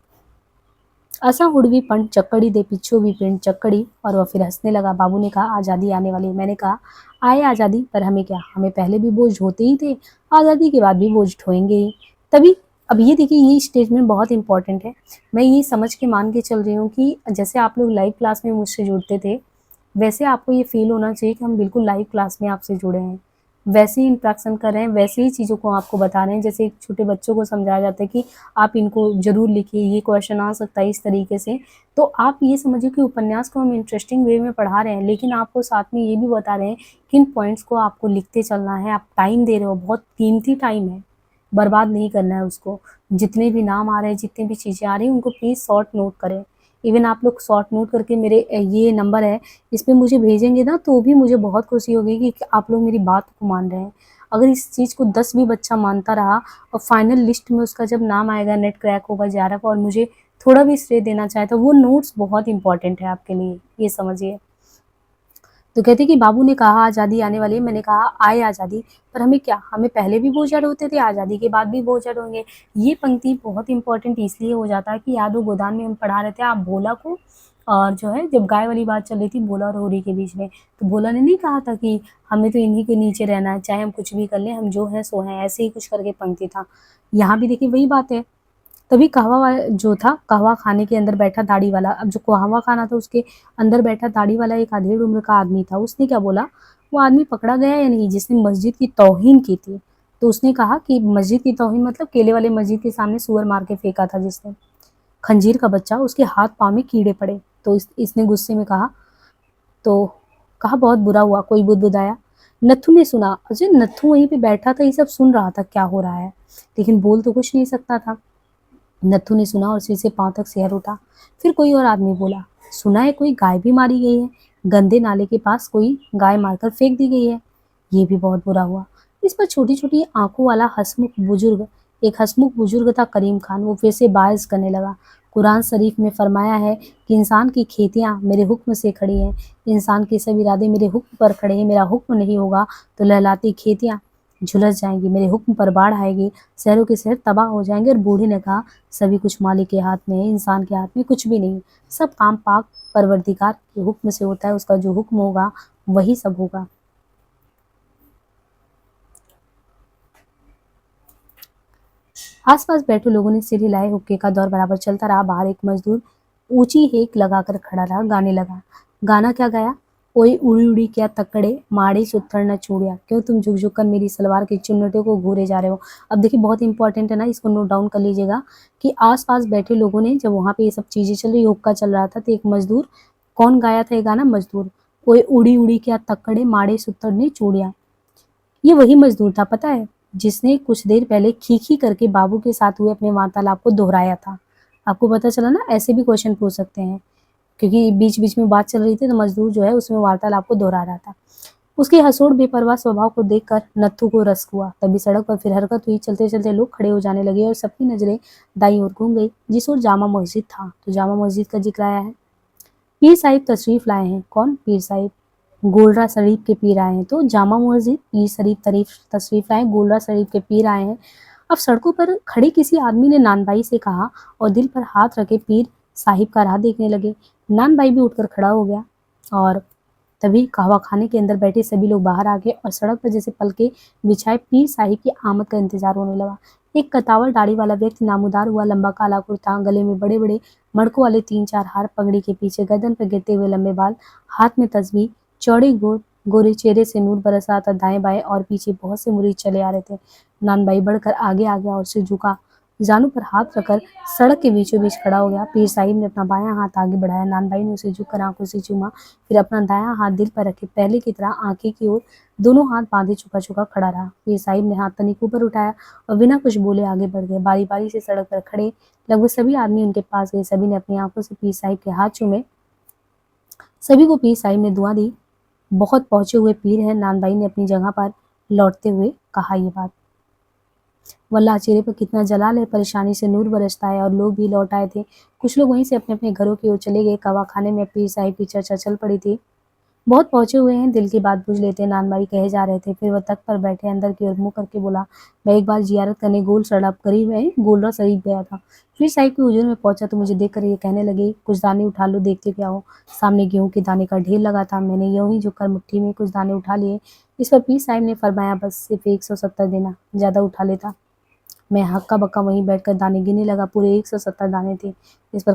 असा उड़वी पंड चक्कड़ी दे पिछो भी पिंड चक्कड़ी, और वह फिर हंसने लगा। बाबू ने कहा, आजादी आने वाली है। मैंने कहा, आए आजादी, पर हमें क्या, हमें पहले भी बोझ ढोते ही थे, आजादी के बाद भी बोझ ढोएंगे ही। तभी अब ये देखिए, ये स्टेटमेंट बहुत इंपॉर्टेंट है। मैं ये समझ के मान के चल रही हूँ कि जैसे आप लोग लाइव क्लास में मुझसे जुड़ते थे, वैसे आपको ये फील होना चाहिए कि हम बिल्कुल लाइव क्लास में आपसे जुड़े हैं, वैसे ही इंट्रैक्शन कर रहे हैं, वैसे ही चीज़ों को आपको बता रहे हैं। जैसे एक छोटे बच्चों को समझाया जाता है कि आप इनको ज़रूर लिखिए, ये क्वेश्चन आ सकता है इस तरीके से। तो आप ये समझिए कि उपन्यास को हम इंटरेस्टिंग वे में पढ़ा रहे हैं, लेकिन आपको साथ में ये भी बता रहे हैं किन पॉइंट्स को आपको लिखते चलना है। आप टाइम दे रहे हो, बहुत कीमती टाइम है, बर्बाद नहीं करना है उसको। जितने भी नाम आ रहे हैं, जितनी भी चीज़ें आ रही हैं, उनको प्लीज़ शॉर्ट नोट करें। इवन आप लोग शॉर्ट नोट करके मेरे ये नंबर है, इस पे मुझे भेजेंगे ना, तो भी मुझे बहुत खुशी होगी कि आप लोग मेरी बात को मान रहे हैं। अगर इस चीज़ को 10 भी बच्चा मानता रहा और फाइनल लिस्ट में उसका जब नाम आएगा, नेट क्रैक होगा JRF, और मुझे थोड़ा भी श्रेय देना चाहे, तो वो नोट्स बहुत इंपॉर्टेंट है आपके लिए, ये समझिए। तो कहते कि बाबू ने कहा, आज़ादी आने वाली है। मैंने कहा, आए आज़ादी, पर हमें क्या, हमें पहले भी बोझ होते थे, आज़ादी के बाद भी बोझ होंगे। ये पंक्ति बहुत इंपॉर्टेंट इसलिए हो जाता है कि याद हो गोदान में हम पढ़ा रहे थे आप भोला को, और जो है जब गाय वाली बात चल रही थी भोला और होरी के बीच में, तो भोला ने नहीं कहा था कि हमें तो इन्हीं के नीचे रहना है, चाहे हम कुछ भी कर लें, हम जो है सो हैं, ऐसे ही कुछ करके पंक्ति था। यहाँ भी देखिए वही बात है। तभी कहवा जो था, कहवा खाने के अंदर बैठा दाढ़ी वाला, अब जो कहवा खाना था उसके अंदर बैठा दाढ़ी वाला एक अधेड़ उम्र का आदमी था। उसने क्या बोला, वो आदमी पकड़ा गया या नहीं जिसने मस्जिद की तौहीन की थी? तो उसने कहा कि मस्जिद की तौहीन मतलब केले वाले मस्जिद के सामने सुअर मार के फेंका था जिसने। खंजीर का बच्चा, उसके हाथ पाँव में कीड़े पड़े। तो इसने गुस्से में कहा, तो कहा बहुत बुरा हुआ, कोई बुदबुदाया। नत्थू ने सुना। अजय, नत्थू वहीं पे बैठा था, ये सब सुन रहा था क्या हो रहा है, लेकिन बोल तो कुछ नहीं सकता था। नत्थू ने सुना और सिर से पांव तक सिहर उठा। फिर कोई और आदमी बोला, सुना है कोई गाय भी मारी गई है, गंदे नाले के पास कोई गाय मारकर फेंक दी गई है। ये भी बहुत बुरा हुआ। इस पर छोटी छोटी आंखों वाला हसमुख बुजुर्ग था, करीम खान। वो फिर से बायस करने लगा। कुरान शरीफ में फरमाया है कि इंसान की खेतियां मेरे हुक्म से खड़ी हैं, इंसान के सब इरादे मेरे हुक्म पर खड़े हैं। मेरा हुक्म नहीं होगा तो लहलाती खेतियां झुलस जाएंगी, मेरे हुक्म पर बाढ़ आएगी, शहरों के शहर तबाह हो जाएंगे। और बूढ़ी ने कहा, सभी कुछ मालिक के हाथ में है, इंसान के हाथ में कुछ भी नहीं। सब काम पाक परवरदिगार के हुक्म से होता है, उसका जो हुक्म होगा वही सब होगा। आसपास बैठे लोगों ने सिर हिलाए। हुक्के का दौर बराबर चलता रहा। बाहर एक मजदूर ऊंची हेक लगाकर खड़ा रहा, गाने लगा। गाना क्या गाया? ओए उड़ी उड़ी क्या तकड़े, माड़ी सुत्थड़ न चूड़िया, क्यों तुम झुक झुक कर मेरी सलवार के चुन्नटों को घूरे जा रहे हो। अब देखिए बहुत इंपॉर्टेंट है ना, इसको नोट डाउन कर लीजिएगा कि आसपास बैठे लोगों ने, जब वहां पे ये सब चीजें चल रही, हुक्का चल रहा था, तो एक मजदूर, कौन गाया था ये गाना? मजदूर। ओए उड़ी उड़ी क्या तकड़े, माड़े सुत्थड़ ने चूड़िया। ये वही मजदूर था, पता है, जिसने कुछ देर पहले खी करके बाबू के साथ हुए अपने वार्तालाप को दोहराया था। आपको पता चला ना, ऐसे भी क्वेश्चन पूछ सकते हैं, क्योंकि बीच बीच में बात चल रही थी तो मजदूर जो है उसमें वार्तालाप को दोहरा रहा था। उसके हंसोड़ बेपरवाह स्वभाव को देखकर नत्थू को रस हुआ। तभी सड़क पर फिर हरकत हुई। चलते चलते लोग खड़े हो जाने लगे और सबकी नजरें दाईं ओर घूम गई, जिस ओर जामा मस्जिद था। तो जामा मस्जिद का जिक्र आया है। पीर साहिब तशरीफ लाए हैं। कौन? पीर साहिब। गोलरा शरीफ के पीर आए हैं। तो जामा मस्जिद पीर शरीफ तशरीफ लाए, गोलरा शरीफ के पीर आए हैं। अब सड़कों पर खड़े किसी आदमी ने नानबाई से कहा और दिल पर हाथ रखे पीर साहिब का राह देखने लगे। नानबाई भी उठकर खड़ा हो गया और तभी कहवा खाने के अंदर बैठे सभी लोग बाहर आ गए और सड़क पर जैसे पलके बिछाए पीर साहिब की आमद का इंतजार होने लगा। एक कतावर दाढ़ी वाला व्यक्ति नामुदार हुआ, लंबा काला कुर्ता, गले में बड़े बड़े मड़कों वाले 3-4 हार, पगड़ी के पीछे गर्दन पर गिरते हुए लंबे बाल, हाथ में तस्बीह, चौड़े गोरे चेहरे से नूर बरस रहा था। दाएं बाएं और पीछे बहुत से मुरीद चले आ रहे थे। नानबाई बढ़कर आगे आ गया और सिर झुका जानू पर हाथ रखकर सड़क के बीचों बीच खड़ा हो गया। पीर साहिब ने अपना बायां हाथ आगे बढ़ाया। नान भाई ने उसे झुककर आंखों से चूमा, फिर अपना दायां हाथ दिल पर रखे पहले की तरह आंखें की ओर दोनों हाथ बांधे चुका चुका खड़ा रहा। पीर साहिब ने हाथ तनिक ऊपर उठाया और बिना कुछ बोले आगे बढ़ गए। बारी बारी से सड़क पर खड़े लगभग सभी आदमी उनके पास गए। सभी ने अपनी आंखों से पीर साहिब के हाथ चूमे। सभी को पीर साहिब ने दुआ दी। बहुत पहुंचे हुए पीर हैं। नान भाई ने अपनी जगह पर लौटते हुए कहा ये बात। वल्लाह चेहरे पर कितना जलाल है, परेशानी से नूर बरसता है। और लोग भी लौट आए थे। कुछ लोग वहीं से अपने अपने घरों की ओर चले गए। कवा खाने में पीर साहिब की चर्चा चल पड़ी थी। बहुत पहुंचे हुए हैं, दिल की बात पूछ लेते हैं, नान भाई कहे जा रहे थे। फिर वह तख्त पर बैठे अंदर की ओर मुंह करके बोला, मैं एक बार जियारत करने गोलरा शरीफ गया था। फिर साहिब के हुजूर में पहुंचा तो मुझे देखकर ये कहने लगे, कुछ दाने उठा लो, देखते क्या हो। सामने गेहूं के दाने का ढेर लगा था। मैंने यूं ही झुककर मुट्ठी में कुछ दाने उठा लिए। इस पर पीर साहिब ने फरमाया, बस सिर्फ 170 देना, ज्यादा उठा लेता। मैं हक्का बक्का वहीं बैठकर दाने गिनने लगा। पूरे 170 दाने थे। इस पर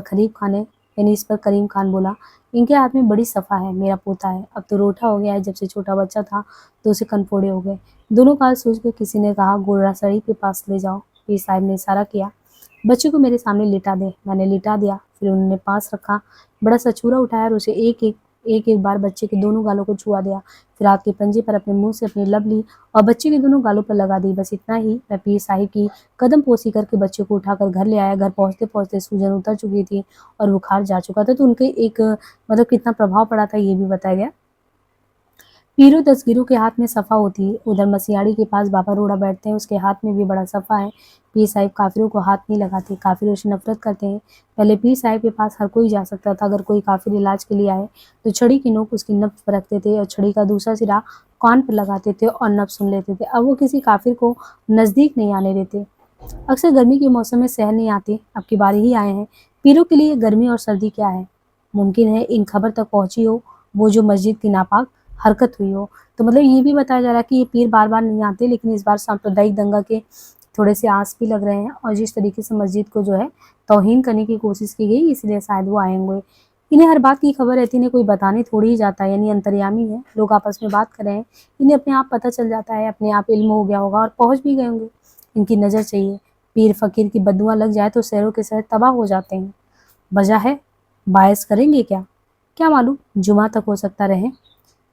इस पर करीम खान बोला, इनके हाथ में बड़ी सफा है, मेरा पोता है, अब तो रोटा हो गया है, जब से छोटा बच्चा था तो उसे कनफोड़े हो गए। दोनों काल सोच कर किसी ने कहा, गोरा सड़ी के पास ले जाओ। पीर साहब ने इशारा किया, बच्चे को मेरे सामने लिटा दे। मैंने लिटा दिया। फिर उन्होंने पास रखा बड़ा सा छुरा उठाया और उसे एक बार बच्चे के दोनों गालों को छुआ दिया। फिर हाथ के पंजे पर अपने मुंह से अपनी लब ली और बच्चे के दोनों गालों पर लगा दी। बस इतना ही। मैं पीर साहिब की कदम पोसी करके बच्चे को उठाकर घर ले आया। घर पहुंचते पहुंचते सूजन उतर चुकी थी और बुखार जा चुका था। तो उनके एक मतलब कितना प्रभाव पड़ा था ये भी बताया गया। पीरों दस्तगीरों के हाथ में सफ़ा होती है। उधर मसियाड़ी के पास बाबा रोड़ा बैठते हैं, उसके हाथ में भी बड़ा सफ़ा है। पीर साहिब काफिरों को हाथ नहीं लगाते, काफिरों से नफरत करते हैं। पहले पीर साहिब के पास हर कोई जा सकता था। अगर कोई काफिर इलाज के लिए आए तो छड़ी की नोक उसकी नब्ज पर रखते थे और छड़ी का दूसरा सिरा कान पर लगाते थे और नब्ज सुन लेते थे। अब वो किसी काफिर को नज़दीक नहीं आने देते। अक्सर गर्मी के मौसम में शहर नहीं आते, अब की बारी ही आए हैं। पीरों के लिए गर्मी और सर्दी क्या है। मुमकिन है इन खबर तक पहुंची हो वो जो मस्जिद की नापाक हरकत हुई हो। तो मतलब ये भी बताया जा रहा है कि ये पीर बार बार नहीं आते, लेकिन इस बार सांप्रदायिक दंगा के थोड़े से आस भी लग रहे हैं और जिस तरीके से मस्जिद को जो है तौहीन करने की कोशिश की गई, इसलिए शायद वो आएंगे। इन्हें हर बात की खबर रहती है, इन्हें कोई बताने थोड़ी ही जाता है, यानी अंतर्यामी है। लोग आपस में बात कर रहे हैं, इन्हें अपने आप पता चल जाता है, अपने आप इल्म हो गया होगा और पहुंच भी गए होंगे। इनकी नज़र चाहिए, पीर फकीर की बद्दुआ लग जाए तो शहरों के शहर तबाह हो जाते हैं। वजह है, बायस करेंगे क्या? क्या मालूम, जुमा तक हो सकता रहे।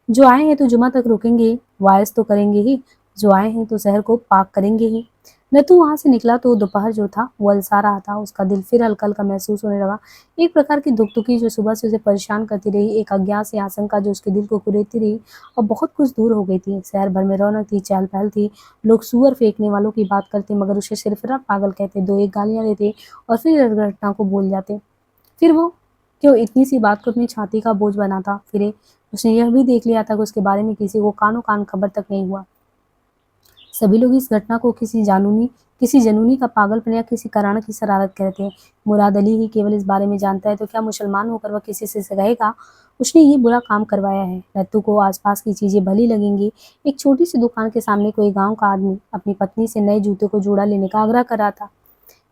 जो आए हैं तो जुमा तक रुकेंगे ही, वायस तो करेंगे ही। जो आए हैं तो शहर को पाक करेंगे ही। नतू वहां से निकला तो दोपहर जो था वो अलसा रहा था। उसका दिल फिर हल्का हल्का महसूस होने लगा। एक प्रकार की दुखी जो सुबह से उसे परेशान करती रही, एक अज्ञात सी आशंका जो उसके दिल को कुरेदती रही, और बहुत कुछ दूर हो गई थी। शहर भर में रौनक थी, चहल पहल थी। लोग सुअर फेंकने वालों की बात करते मगर उसे सिर्फ पागल कहते, दो एक गालियां देते और फिर इस घटना को भूल जाते। फिर वो क्यों इतनी सी बात को अपनी छाती का बोझ बनाता फिरे। उसने यह भी देख लिया था कि उसके बारे में किसी को कानो कान खबर तक नहीं हुआ। सभी लोग इस घटना को किसी जनूनी का पागलपन या किसी कराना की शरारत कहते हैं। मुराद अली ही केवल इस बारे में जानता है, तो क्या मुसलमान होकर वह किसी से कहेगा उसने ये बुरा काम करवाया है। नत्थू को आसपास की चीजें भली लगेंगी। एक छोटी सी दुकान के सामने कोई गांव का आदमी अपनी पत्नी से नए जूते को जोड़ा लेने का आग्रह कर रहा था।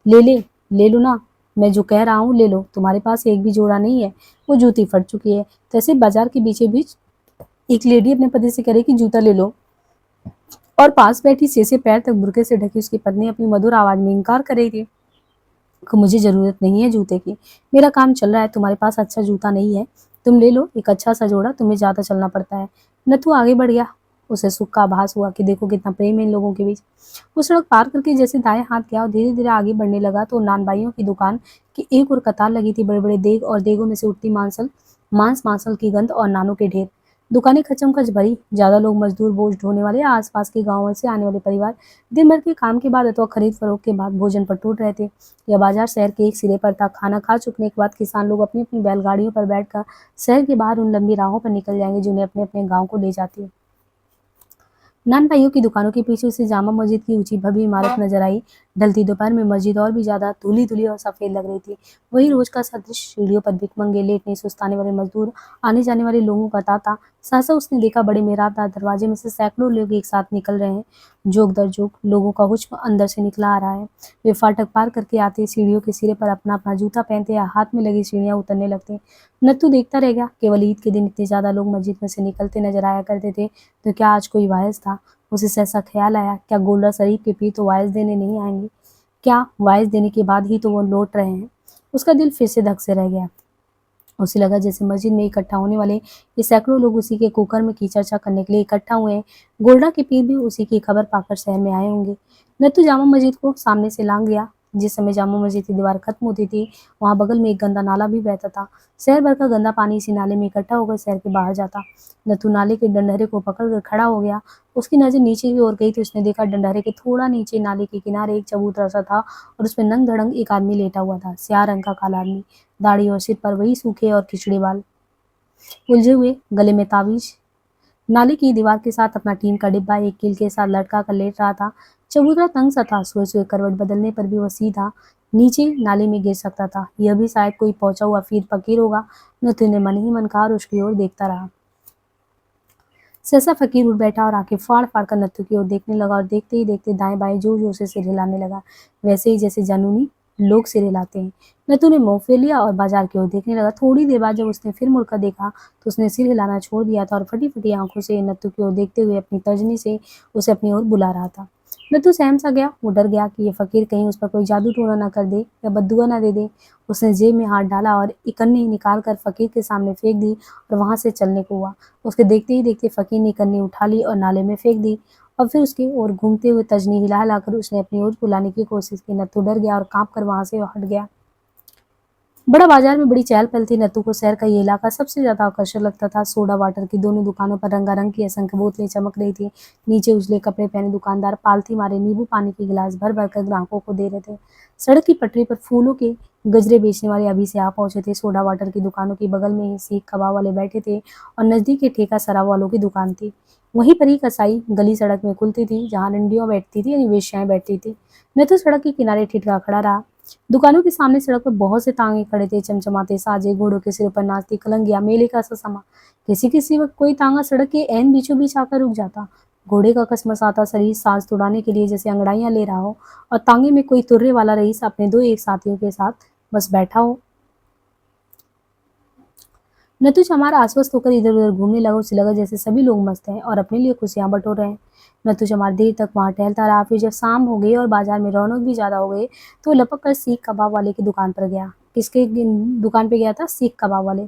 ले लो ना, मैं जो कह रहा हूँ ले लो, तुम्हारे पास एक भी जोड़ा नहीं है, वो जूती फट चुकी है। तैसे बाजार के बीचे बीच एक लेडी अपने पति से कह रही कि जूता ले लो, और पास बैठी से पैर तक बुरके से ढकी उसकी पत्नी अपनी मधुर आवाज में इनकार कर रही थी कि मुझे जरूरत नहीं है जूते की, मेरा काम चल रहा है, तुम्हारे पास अच्छा जूता नहीं है, तुम ले लो एक अच्छा सा जोड़ा, तुम्हें ज्यादा चलना पड़ता है। नथु आगे बढ़ गया। उसे सुख का आभास हुआ कि देखो कितना प्रेम है इन लोगों के बीच। वो सड़क पार करके जैसे दाएं हाथ गया और धीरे धीरे आगे बढ़ने लगा तो नानबाइयों की दुकान की एक और कतार लगी थी। बड़े बड़े देग और देगों में से उठती मांस मांसल की गंध और नानों के ढेर। दुकानें खचमखच भरी। ज्यादा लोग मजदूर, बोझ ढोने वाले, आसपास के गांवों से आने वाले परिवार दिन भर के काम के बाद अथवा खरीद फरोख्त के बाद भोजन पर टूट रहे थे। यह बाजार शहर के एक सिरे पर था। खाना खा चुकने के बाद किसान लोग अपनी अपनी बैलगाड़ियों पर बैठकर शहर के बाहर उन लंबी राहों पर निकल जाएंगे जिन्हें अपने अपने गांव को ले जाती है। नान भाइयों की दुकानों के पीछे उसे जामा मस्जिद की ऊंची भव्य इमारत नजर आई। ढलती दोपहर में मस्जिद और भी ज्यादा धुली धुली और सफेद लग रही थी। वही रोज का सदृश सीढ़ियों पर भिखमंगे, लेटने सुस्ताने वाले मजदूर, आने जाने वाले लोगों का तांता। सहसा उसने देखा बड़े मेहराबदार दरवाजे में से सैकड़ों लोग एक साथ निकल रहे हैं। जोक दर जोक लोगों का हुच्म अंदर से निकला आ रहा है। वे फाटक पार करके आते, सीढ़ियों के सिरे पर अपना अपना जूता पहनते या हाथ में लगी सीढ़ियां उतरने लगते। नत्थू देखता रह गया। केवल ईद के दिन इतने ज्यादा लोग मस्जिद में से निकलते नजर आया करते थे, तो क्या आज कोई वायस था? उसे सहसा ख्याल आया, क्या गोलरा शरीफ के पीर तो वायस देने नहीं आएंगे? क्या वाइस देने के बाद ही तो वो लौट रहे हैं। उसका दिल फिर से धक से रह गया। उसे लगा जैसे मस्जिद में इकट्ठा होने वाले ये सैकड़ों लोग उसी के कुकर में की चर्चा करने के लिए इकट्ठा हुए हैं। गोल्डा के पीर भी उसी की खबर पाकर शहर में आए होंगे। नत्थू जामा मस्जिद को सामने से लांग गया। जिस समय जामा मस्जिद की दीवार खत्म होती थी, वहां बगल में एक गंदा नाला भी बहता था। शहर भर का गंदा पानी इसी नाले में इकट्ठा होकर शहर के बाहर जाता। नत्थू नाले के डंडहरे को पकड़कर खड़ा हो गया। उसकी नजर नीचे की ओर गई तो उसने देखा डंडहरे के थोड़ा नीचे नाले के किनारे एक चबूतरा सा था और उसमें नंग धड़ंग एक आदमी लेटा हुआ था। स्याह रंग का काला आदमी, दाढ़ी और सिर पर वही सूखे और खिचड़े बाल, उलझे हुए, गले में तावीज। नाले की दीवार के साथ अपना टीन का डिब्बा एक कील के साथ लटका कर लेट रहा था। चबूतरा तंग सा था, सोए सोए करवट बदलने पर भी वह सीधा नीचे नाले में गिर सकता था। यह भी शायद कोई पहुंचा हुआ पीर फकीर होगा। नथु ने मन ही मन कहा और उसकी ओर देखता रहा। सहसा फकीर उठ बैठा और आंखें फाड़ फाड़ कर नत्थू की ओर देखने लगा और देखते ही देखते दाएं बाएं जोर जोर से सिर हिलाने लगा, वैसे ही जैसे जानूनी लोग सिर हिलाते हैं। नत्थू ने मुंह फेर लिया और बाजार की ओर देखने लगा। थोड़ी देर बाद जब उसने फिर मुड़कर देखा तो उसने सिर हिलाना छोड़ दिया था और फटी फटी आंखों से नत्थू की ओर देखते हुए अपनी तर्जनी से उसे अपनी ओर बुला रहा था। नत्थू सहम सा गया। वो डर गया कि ये फकीर कहीं उस पर कोई जादू टोना न कर दे या बद्दुआ न दे दे। उसने जेब में हाथ डाला और इकन्नी निकाल कर फकीर के सामने फेंक दी और वहां से चलने को हुआ। उसके देखते ही देखते फकीर ने इकन्नी उठा ली और नाले में फेंक दी और फिर उसकी ओर घूमते हुए तजनी हिला हिलाकर उसने अपनी ओर बुलाने की कोशिश की। नत्थू डर गया और कांप कर वहां से हट गया। बड़ा बाजार में बड़ी चहल पहल थी। नत्थू को शहर का ये इलाका सबसे ज्यादा आकर्षक लगता था। सोडा वाटर की दोनों दुकानों पर रंगारंग की असंख्य बोतलें चमक रही थी। नीचे उजले कपड़े पहने दुकानदार पालथी मारे नींबू पानी के गिलास भर भर कर ग्राहकों को दे रहे थे। सड़क की पटरी पर फूलों के गजरे बेचने वाले अभी से आ पहुंचे थे। सोडा वाटर की दुकानों की बगल में ही सीख कबाब वाले बैठे थे और नजदीक ही ठेका शराब वालों की दुकान थी। वहीं पर ही कसाई गली सड़क में खुलती थी जहां रंडियों बैठती थी यानी वेश्याएं बैठती थी। नत्थू सड़क के किनारे ठिठका खड़ा रहा। दुकानों के सामने सड़क पर बहुत से तांगे खड़े थे, चमचमाते साजे, घोड़ों के सिर पर नाचती कलंगिया, मेले का सा समा। किसी किसी वक्त कोई तांगा सड़क के ऐन बीचों बीच आकर रुक जाता। घोड़े का कसमसाता शरीर सांस तुड़ाने के लिए जैसे अंगड़ाइयां ले रहा हो और तांगे में कोई तुर्रे वाला रईस अपने दो एक साथियों के साथ बस बैठा हो। नतु चमार आश्वस्त होकर इधर उधर घूमने लगा। उसे लगा जैसे सभी लोग मस्त हैं और अपने लिए खुशियां बटोर रहे हैं। नतु चमार देर तक वहां टहलता रहा। फिर जब शाम हो गई और बाजार में रौनक भी ज्यादा हो गई तो लपक कर सीख कबाब वाले की दुकान पर गया। किसके दुकान पे गया था? सीख कबाब वाले।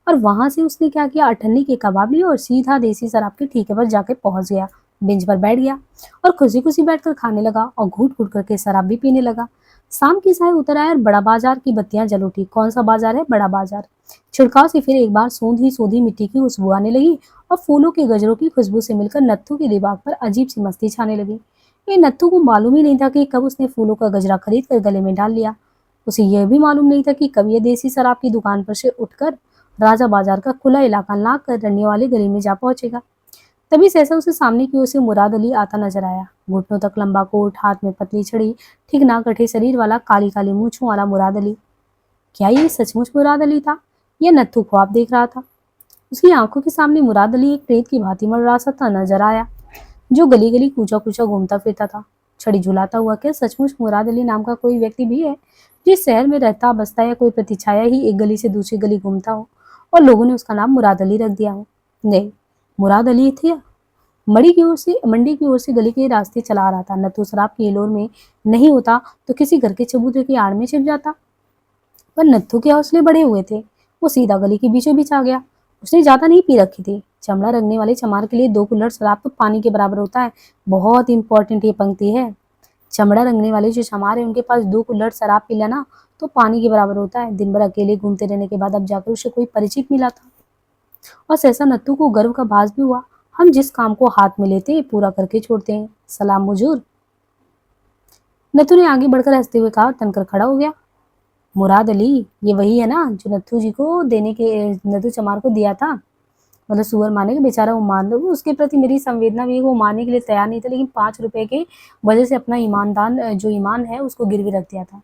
और वहां से उसने क्या किया, अठन्नी के कबाब लिए और सीधा देसी शराब के ठेके पर जाके पहुंच गया। बेंच पर बैठ गया और खुशी खुशी बैठकर खाने लगा और घूट घूट करके शराब भी पीने लगा। शाम की साय उतर आया और बड़ा बाजार की बत्तियां जल उठी। कौन सा बाजार है? बड़ा बाजार। छिड़काव से फिर एक बार सूंधी सूंधी मिट्टी की खुशबू आने लगी और फूलों के गजरों की खुशबू से मिलकर नत्थू के दिमाग पर अजीब सी मस्ती छाने लगी। ये नत्थू को मालूम ही नहीं था कि कब उसने फूलों का गजरा खरीद कर गले में डाल लिया। उसे यह भी मालूम नहीं था कि कब ये देसी शराब की दुकान पर से उठकर राजा बाजार का खुला इलाका लांग कर रनिये वाले गली में जा पहुंचेगा। तभी सहसा उसे सामने की ओर से मुराद अली आता नजर आया। घुटनों तक लंबा कोट, हाथ में पतली छड़ी, ठीक नाकटे शरीर वाला, काली काली मूंछों वाला मुराद अली। क्या ये सचमुच मुराद अली था या नत्थू ख्वाब देख रहा था? उसकी आंखों के सामने मुराद अली एक प्रेत की भांति मंडराता नजर आया, जो गली गली कूचा कूचा घूमता फिरता था, छड़ी झुलाता हुआ। क्या सचमुच मुराद अली नाम का कोई व्यक्ति भी है जिस शहर में रहता बसता या कोई प्रतिछाया ही एक गली से दूसरी गली घूमता हो और लोगों ने उसका नाम मुराद अली रख दिया हो? नहीं, मुराद अली थे। मंडी की ओर से गली के रास्ते चला रहा था। नत्थू शराब की हिलोर में नहीं होता तो किसी घर के चबूतरे की आड़ में छिप जाता, पर नत्थू के हौसले बड़े हुए थे। वो सीधा गली के बीचों बीच आ गया। उसने ज्यादा नहीं पी रखी थी। चमड़ा रंगने वाले चमार के लिए 2 कुल्हड़ शराब तो पानी के बराबर होता है। बहुत इंपॉर्टेंट ये पंक्ति है। चमड़ा रंगने वाले जो चमार है उनके पास 2 कुल्हड़ शराब पी लेना तो पानी के बराबर होता है। दिन भर अकेले घूमते रहने के बाद अब जाकर उसे कोई परिचित मिला था और सहसा नत्थू को गर्व का भास भी हुआ। हम जिस काम को हाथ में लेते हैं पूरा करके छोड़ते हैं। सलाम मुजूर। नत्थू ने आगे बढ़कर हंसते हुए कहा और तनकर खड़ा हो गया। मुराद अली, ये वही है ना जो नत्थू जी को देने के नत्थू चमार को दिया था? मतलब सुअर मारने के बेचारा वो मान लो, उसके प्रति मेरी संवेदना भी वो मारने के लिए तैयार नहीं था, लेकिन 5 रुपए के वजह से अपना ईमानदान जो ईमान है उसको गिरवी रख दिया था।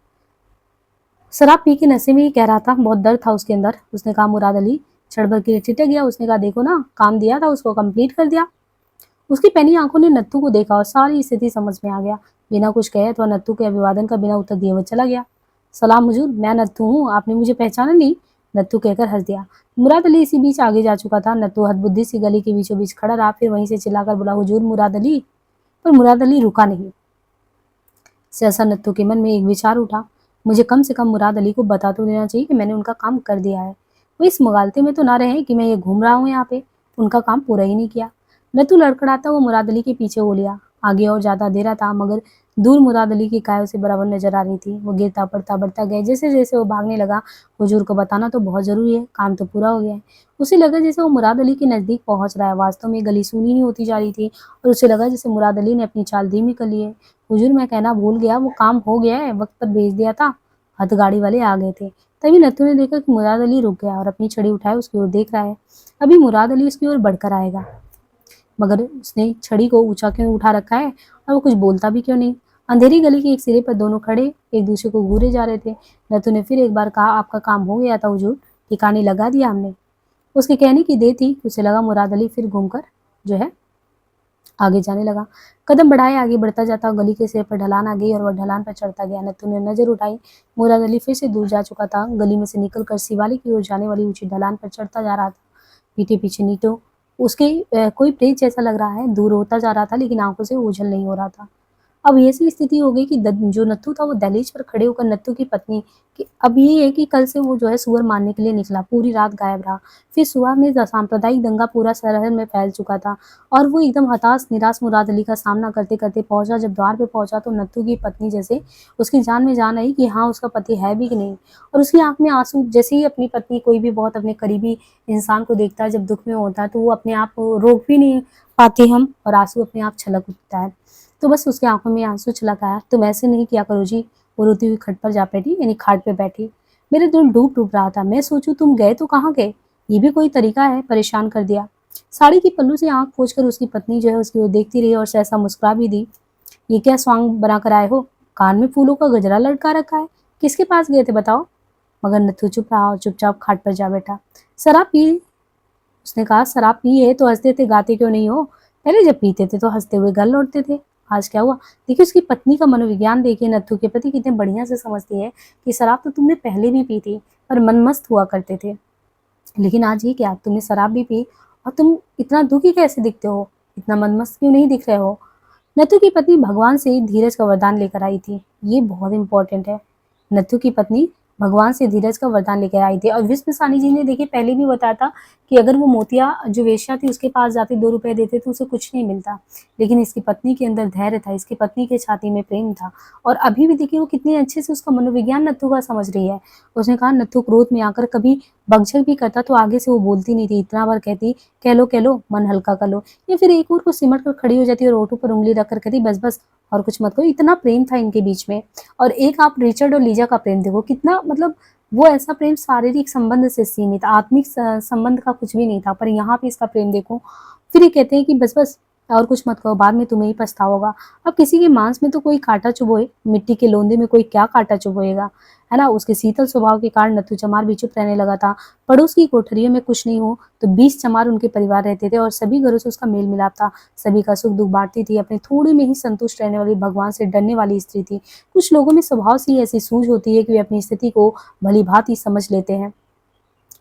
शराब पी के नशे में ही कह रहा था, बहुत दर्द था उसके अंदर। उसने कहा मुराद अली क्षण भर के लिए ठिठक गया। उसने कहा देखो ना, काम दिया था उसको कंप्लीट कर दिया। उसकी पैनी आंखों ने नत्थू को देखा और सारी स्थिति समझ में आ गया। बिना कुछ कहे तो नत्थू के अभिवादन का बिना उत्तर दिए वो चला गया। सलाम हुजूर, मैं नत्थू हूँ, आपने मुझे पहचाना नहीं? नत्थू कहकर हंस दिया। मुराद अली इसी बीच आगे जा चुका था। नत्थू हदबुद्धि सी गली के बीचों बीच खड़ा रहा, फिर वहीं से चिल्लाकर बोला हुजूर मुराद अली। पर मुराद अली रुका नहीं। सहसा नत्थू के मन में एक विचार उठा, मुझे कम से कम मुराद अली को बता तो देना चाहिए कि मैंने उनका काम कर दिया है। वो इस मुगालते में तो ना रहे कि मैं ये घूम रहा हूँ यहाँ पे, उनका काम पूरा ही नहीं किया। नत्थू लड़खड़ाता वो मुराद अली के पीछे हो लिया। आगे और ज्यादा अंधेरा था, मगर दूर मुराद अली की काय उसे बराबर नजर आ रही थी। वो गिरता पड़ता बढ़ता गया। जैसे जैसे वो भागने लगा, हुजूर को बताना तो बहुत जरूरी है, काम तो पूरा हो गया है। उसे लगा जैसे वो मुराद अली के नजदीक पहुंच रहा है। वास्तव में गली सूनी ही होती जा रही थी और उसे लगा जैसे मुराद अली ने अपनी चाल धीमी कर ली है। हुजूर, मैं कहना भूल गया, वो काम हो गया है, वक्त पर भेज दिया था। हथगाड़ी वाले आ गए थे। तभी नत्थू ने देखा कि मुराद अली रुक गया और अपनी छड़ी उठाए उसकी ओर देख रहा है। अभी मुराद अली उसकी ओर बढ़कर आएगा, मगर उसने छड़ी को ऊंचा क्यों उठा रखा है और वो कुछ बोलता भी क्यों नहीं। अंधेरी गली के एक सिरे पर दोनों खड़े एक दूसरे को घूरे जा रहे थे। नत्थू ने फिर एक बार कहा, आपका काम हो गया था हुजूर, ठिकाने लगा दिया हमने। उसके कहने की देर थी, उसे लगा मुराद अली फिर घूमकर जो है आगे जाने लगा। कदम बढ़ाए आगे बढ़ता जाता, गली के सिरे पर ढलान आ गई और वह ढलान पर चढ़ता गया। नत्थू ने नजर उठाई, मुराद अली फिर से दूर जा चुका था। गली में से निकलकर शिवालिक की ओर जाने वाली ऊंची ढलान पर चढ़ता जा रहा था। पीछे पीछे नीटो उसके कोई प्रेत जैसा लग रहा है, दूर होता जा रहा था, लेकिन आंखों से ओझल नहीं हो रहा था। अब ऐसी स्थिति हो गई कि जो नत्थू था वो दहलीज पर खड़े होकर नत्थू की पत्नी कि अब ये है कि कल से वो जो है सुअर मारने के लिए निकला, पूरी रात गायब रहा। फिर सुबह में सांप्रदायिक दंगा पूरा शहर में फैल चुका था और वो एकदम हताश निराश मुराद अली का सामना करते करते पहुंचा। जब द्वार पे पहुंचा तो नत्थू की पत्नी जैसे उसकी जान में जान आई कि हाँ उसका पति है भी कि नहीं, और उसकी आंख में आंसू। जैसे ही अपनी पत्नी, कोई भी बहुत अपने करीबी इंसान को देखता है जब दुख में होता है तो वो अपने आप रोक भी नहीं पाते हम, और आंसू अपने आप छलक उठता है। तो बस उसके आंखों में आंसू छलक आया। तुम ऐसे नहीं किया करो जी। वो रोती हुई खट पर जा बैठी, यानी खाट पे बैठी। मेरे दिल डूब डूब रहा था। मैं सोचूं तुम गए तो कहाँ गए, ये भी कोई तरीका है, परेशान कर दिया। साड़ी की पल्लू से आंख पोंछकर उसकी पत्नी जो है उसकी ओर देखती रही और सहसा मुस्कुरा भी दी। ये क्या स्वांग बनाकर आए हो, कान में फूलों का गजरा लटका रखा है, किसके पास गए थे बताओ। मगर नत्थू चुप रहा और चुपचाप खाट पर जा बैठा। शराब पी, उसने कहा, शराब पी है तो हंसते थे, गाते क्यों नहीं हो। पहले जब पीते थे तो हंसते हुए घर लौटते थे, आज क्या हुआ। देखिए उसकी पत्नी का मनोविज्ञान देखिए, नत्थू के प्रति कितने बढ़िया से समझती है कि शराब तो तुमने पहले भी पी थी पर मनमस्त हुआ करते थे, लेकिन आज ये क्या, तुमने शराब भी पी और तुम इतना दुखी कैसे दिखते हो, इतना मनमस्त क्यों नहीं दिख रहे हो। नत्थू की पत्नी भगवान से धीरज का वरदान लेकर आई थी, ये बहुत इंपॉर्टेंट है। नत्थू की पत्नी भगवान से धीरज का वरदान लेकर आई थी, और विष्णु सानी जी ने देखिए पहले भी बताया था कि अगर वो मोतिया जो वेश्या थी उसके पास जाते 2 रुपए देते तो उसे कुछ नहीं मिलता, लेकिन इसकी पत्नी के अंदर धैर्य था, इसकी पत्नी के छाती में प्रेम था। और अभी भी देखिए वो कितनी अच्छे से उसका मनोविज्ञान नत्थू का समझ रही है। उसने कहा, नत्थू क्रोध में आकर कभी बकझक भी करता तो आगे से वो बोलती नहीं थी, इतना बार कहती कह लो मन हल्का कर लो, या फिर एक और को सिमट कर खड़ी हो जाती और ओठों पर उंगली रखकर कहती बस बस और कुछ मत करो। इतना प्रेम था इनके बीच में। और एक आप रिचर्ड और लीजा का प्रेम देखो, कितना मतलब वो ऐसा प्रेम शारीरिक संबंध से सीमित, आत्मिक संबंध का कुछ भी नहीं था, पर यहाँ पे इसका प्रेम देखो। फिर ये कहते हैं कि बस बस और कुछ मत करो, बाद में तुम्हें ही पछतावा होगा। अब किसी के मांस में तो कोई कांटा चुभोए, मिट्टी के लोंदे में कोई क्या कांटा चुभोएगा, है ना। उसके शीतल स्वभाव के कारण नत्थू चमार भी चुप रहने लगा था। पड़ोस की कोठरियों में कुछ नहीं हो तो 20 चमार उनके परिवार रहते थे और सभी घरों से उसका मेल मिलाप था। सभी का सुख दुख बांटती थी, अपने थोड़े में ही संतुष्ट रहने वाली, भगवान से डरने वाली स्त्री थी। कुछ लोगों में स्वभाव से ही ऐसी सूझ होती है कि वे अपनी स्थिति को भली भांति समझ लेते हैं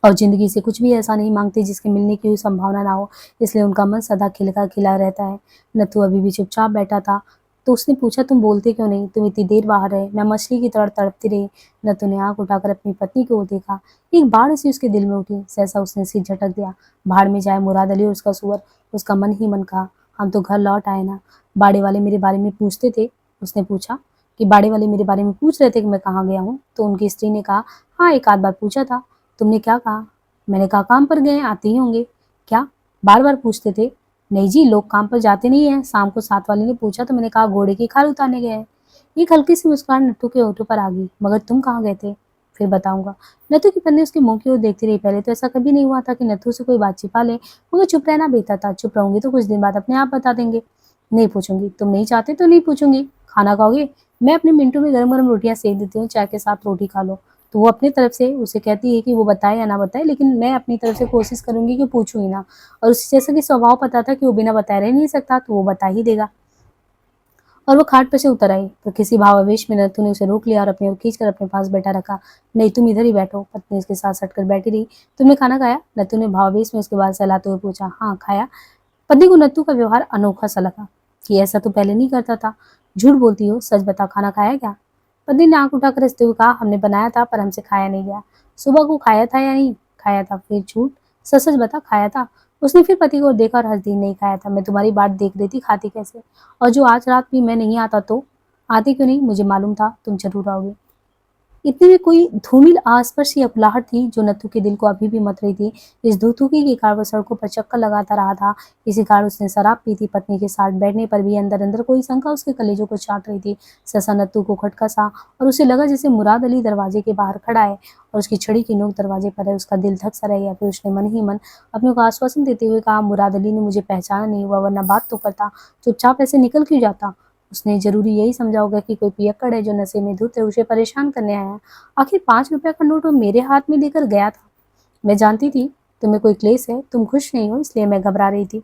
और जिंदगी से कुछ भी ऐसा नहीं मांगते जिसके मिलने की संभावना ना हो, इसलिए उनका मन सदा खिलका खिला रहता है। नत्थू अभी भी चुपचाप बैठा था, तो उसने पूछा, तुम बोलते क्यों नहीं, तुम इतनी देर बाहर रहे। मैं मछली की तरह तड़पती रही। नत्थू ने आंख उठाकर अपनी पत्नी की ओर देखा। एक बाढ़ सी उसके दिल में उठी, सहसा उसने सिर झटक दिया। भाड़ में जाए मुराद अली और उसका सुअर, उसका मन ही मन कहा, हम तो घर लौट आए ना। बाड़े वाले मेरे बारे में पूछते थे, उसने पूछा कि बाड़े वाले मेरे बारे में पूछ रहे थे कि मैं कहाँ गया हूँ, तो उनकी स्त्री ने कहा, हाँ एक आध बार पूछा था। तुमने क्या कहा। मैंने कहा, काम पर गए, आते ही होंगे। क्या, बार बार पूछते थे। नहीं जी, लोग काम पर जाते नहीं है। शाम को साथ वाले ने पूछा तो मैंने कहा घोड़े की खाल उतारने गए हैं। एक हल्की सी मुस्कान नत्थू के होठों पर आ गई। मगर तुम कहाँ गए थे, फिर बताऊंगा। नत्थू की पत्नी उसके मुंह की ओर देखती रही। पहले तो ऐसा कभी नहीं हुआ था कि नत्थू से कोई बात छिपा ले, मगर चुप रहना बेहतर था। चुप रहूंगी तो कुछ दिन बाद अपने आप बता देंगे। नहीं पूछूंगी, तुम नहीं चाहते तो नहीं पूछूंगी। खाना खाओगे, मैं अपने मिनटों में गरम गरम रोटियां सेक देती हूँ, चाय के साथ रोटी खा लो। तो वो अपनी तरफ से उसे कहती है कि वो बताए या ना बताए, लेकिन मैं अपनी तरफ से कोशिश करूंगी कि पूछूं ही ना। और उसे जैसा कि स्वभाव पता था कि वो बिना बताए रह नहीं सकता, तो वो बता ही देगा। और वो खाट पर से उतर आई तो किसी भावावेश में नत्थू ने उसे रोक लिया और अपनी ओर खींचकर अपने पास बैठा रखा। नहीं, तुम इधर ही बैठो। पत्नी उसके साथ सटकर बैठी रही। तुमने खाना खाया, नत्थू ने भावावेश में उसके बाल सहलाते हुए पूछा। हाँ खाया। पत्नी को नत्थू का व्यवहार अनोखा सा लगा कि ऐसा तो पहले नहीं करता था। झूठ बोलती हो, सच बता, खाना खाया क्या? पत्नी ने आंख उठाकर हंसते हुए कहा, हमने बनाया था पर हमसे खाया नहीं गया। सुबह को खाया था या नहीं? खाया था। फिर झूठ? सच सच बता, खाया था? उसने फिर पति को देखा और हंस दी। नहीं खाया था, मैं तुम्हारी बाट देख रही थी, खाती कैसे? और जो आज रात भी मैं नहीं आता तो? आती क्यों नहीं? मुझे मालूम था तुम जरूर आओगे। इतने में कोई धूमिल आसपास की अकुलाहट थी जो नत्थू के दिल को अभी भी मत रही थी। इस धुकधुकी के कारण वो सड़कों पर चक्कर लगाता रहा था। इसी कारण उसने शराब पी थी। पत्नी के साथ बैठने पर भी अंदर अंदर कोई शंका उसके कलेजों को चाट रही थी। सहसा नत्थू को खटका सा और उसे लगा जैसे मुराद अली दरवाजे के बाहर खड़ा है और उसकी छड़ी की नोक दरवाजे पर है। उसका दिल धक सा रह गया। फिर उसने मन ही मन अपने को आश्वासन देते हुए कहा, मुराद अली ने मुझे पहचाना नहीं हुआ, वरना बात तो करता, चुपचाप ऐसे निकल क्यों जाता? उसने जरूरी यही समझा होगा कि कोई पियक्कड़ है जो नशे में धुत है, उसे परेशान करने आया। आखिर 5 रुपए का नोट वो मेरे हाथ में देकर गया था। मैं जानती थी तुम्हें कोई क्लेश है, तुम खुश नहीं हो, इसलिए मैं घबरा रही थी।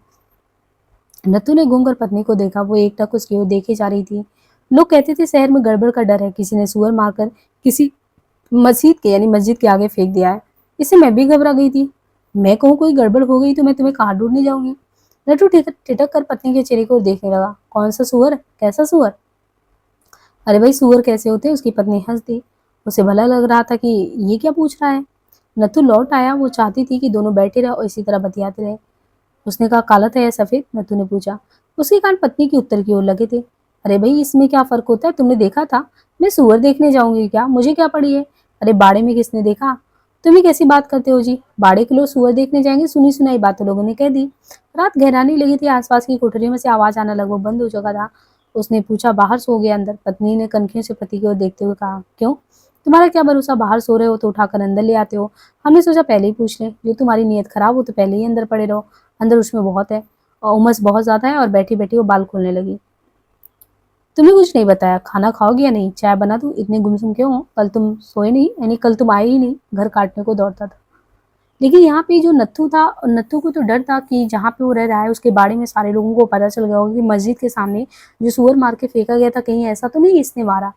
नत्थू ने घूमकर पत्नी को देखा। वो एकटक उसकी ओर देखे जा रही थी। लोग कहते थे शहर में गड़बड़ का डर है, किसी ने सुअर मारकर किसी मस्जिद के आगे फेंक दिया है। इससे मैं भी घबरा गई थी। मैं कहूँ कोई गड़बड़ हो गई तो मैं तुम्हें कहाँ ढूंढने जाऊंगी? नट्टू ठिठक कर पत्नी के चेहरे को देखने लगा। कौन सा सुअर? कैसा सुअर? अरे भाई, सुअर कैसे होते हैं? उसकी पत्नी हंस दी। उसे भला लग रहा था कि ये क्या पूछ रहा है। नत्थू लौट आया। वो चाहती थी कि दोनों बैठे रहे और इसी तरह बतियाते रहे। उसने कहा, काला था या सफेद? नत्थू ने पूछा। उसके कान पत्नी की उत्तर की ओर लगे थे। अरे भाई, इसमें क्या फर्क होता है? तुमने देखा था? मैं सुअर देखने जाऊंगी क्या? मुझे क्या पड़ी है? अरे बाड़े में किसने देखा? तुम ही कैसी बात करते हो जी? बाड़े के लोग सुअर देखने जाएंगे? सुनी सुनाई बातें लोगों ने कह दी। रात गहराने लगी थी। आसपास की कोठरियों में से आवाज आना लगभग बंद हो चुका था। उसने पूछा, बाहर सो गए अंदर? पत्नी ने कनखियों से पति की ओर देखते हुए कहा, क्यों? तुम्हारा क्या भरोसा, बाहर सो रहे हो तो उठाकर अंदर ले आते हो। हमने सोचा पहले ही पूछ लें। जो तुम्हारी नीयत खराब हो तो पहले ही अंदर पड़े रहो। अंदर उसमें बहुत है और उमस बहुत ज्यादा है। और बैठी बैठी वो बाल खोलने लगी। तुम्हें कुछ नहीं बताया, खाना खाओगी या नहीं? चाय बना दूं? इतने गुमसुम क्यों हो? कल तुम सोए नहीं, यानी कल तुम आए ही नहीं। घर काटने को दौड़ता था। लेकिन यहाँ पे जो नत्थू था, नत्थू को तो डर था कि जहाँ पे वो रह रहा है उसके बारे में सारे लोगों को पता चल गया होगा कि मस्जिद के सामने जो सुअर मार के फेंका गया था, कहीं ऐसा तो नहीं इसने मारा।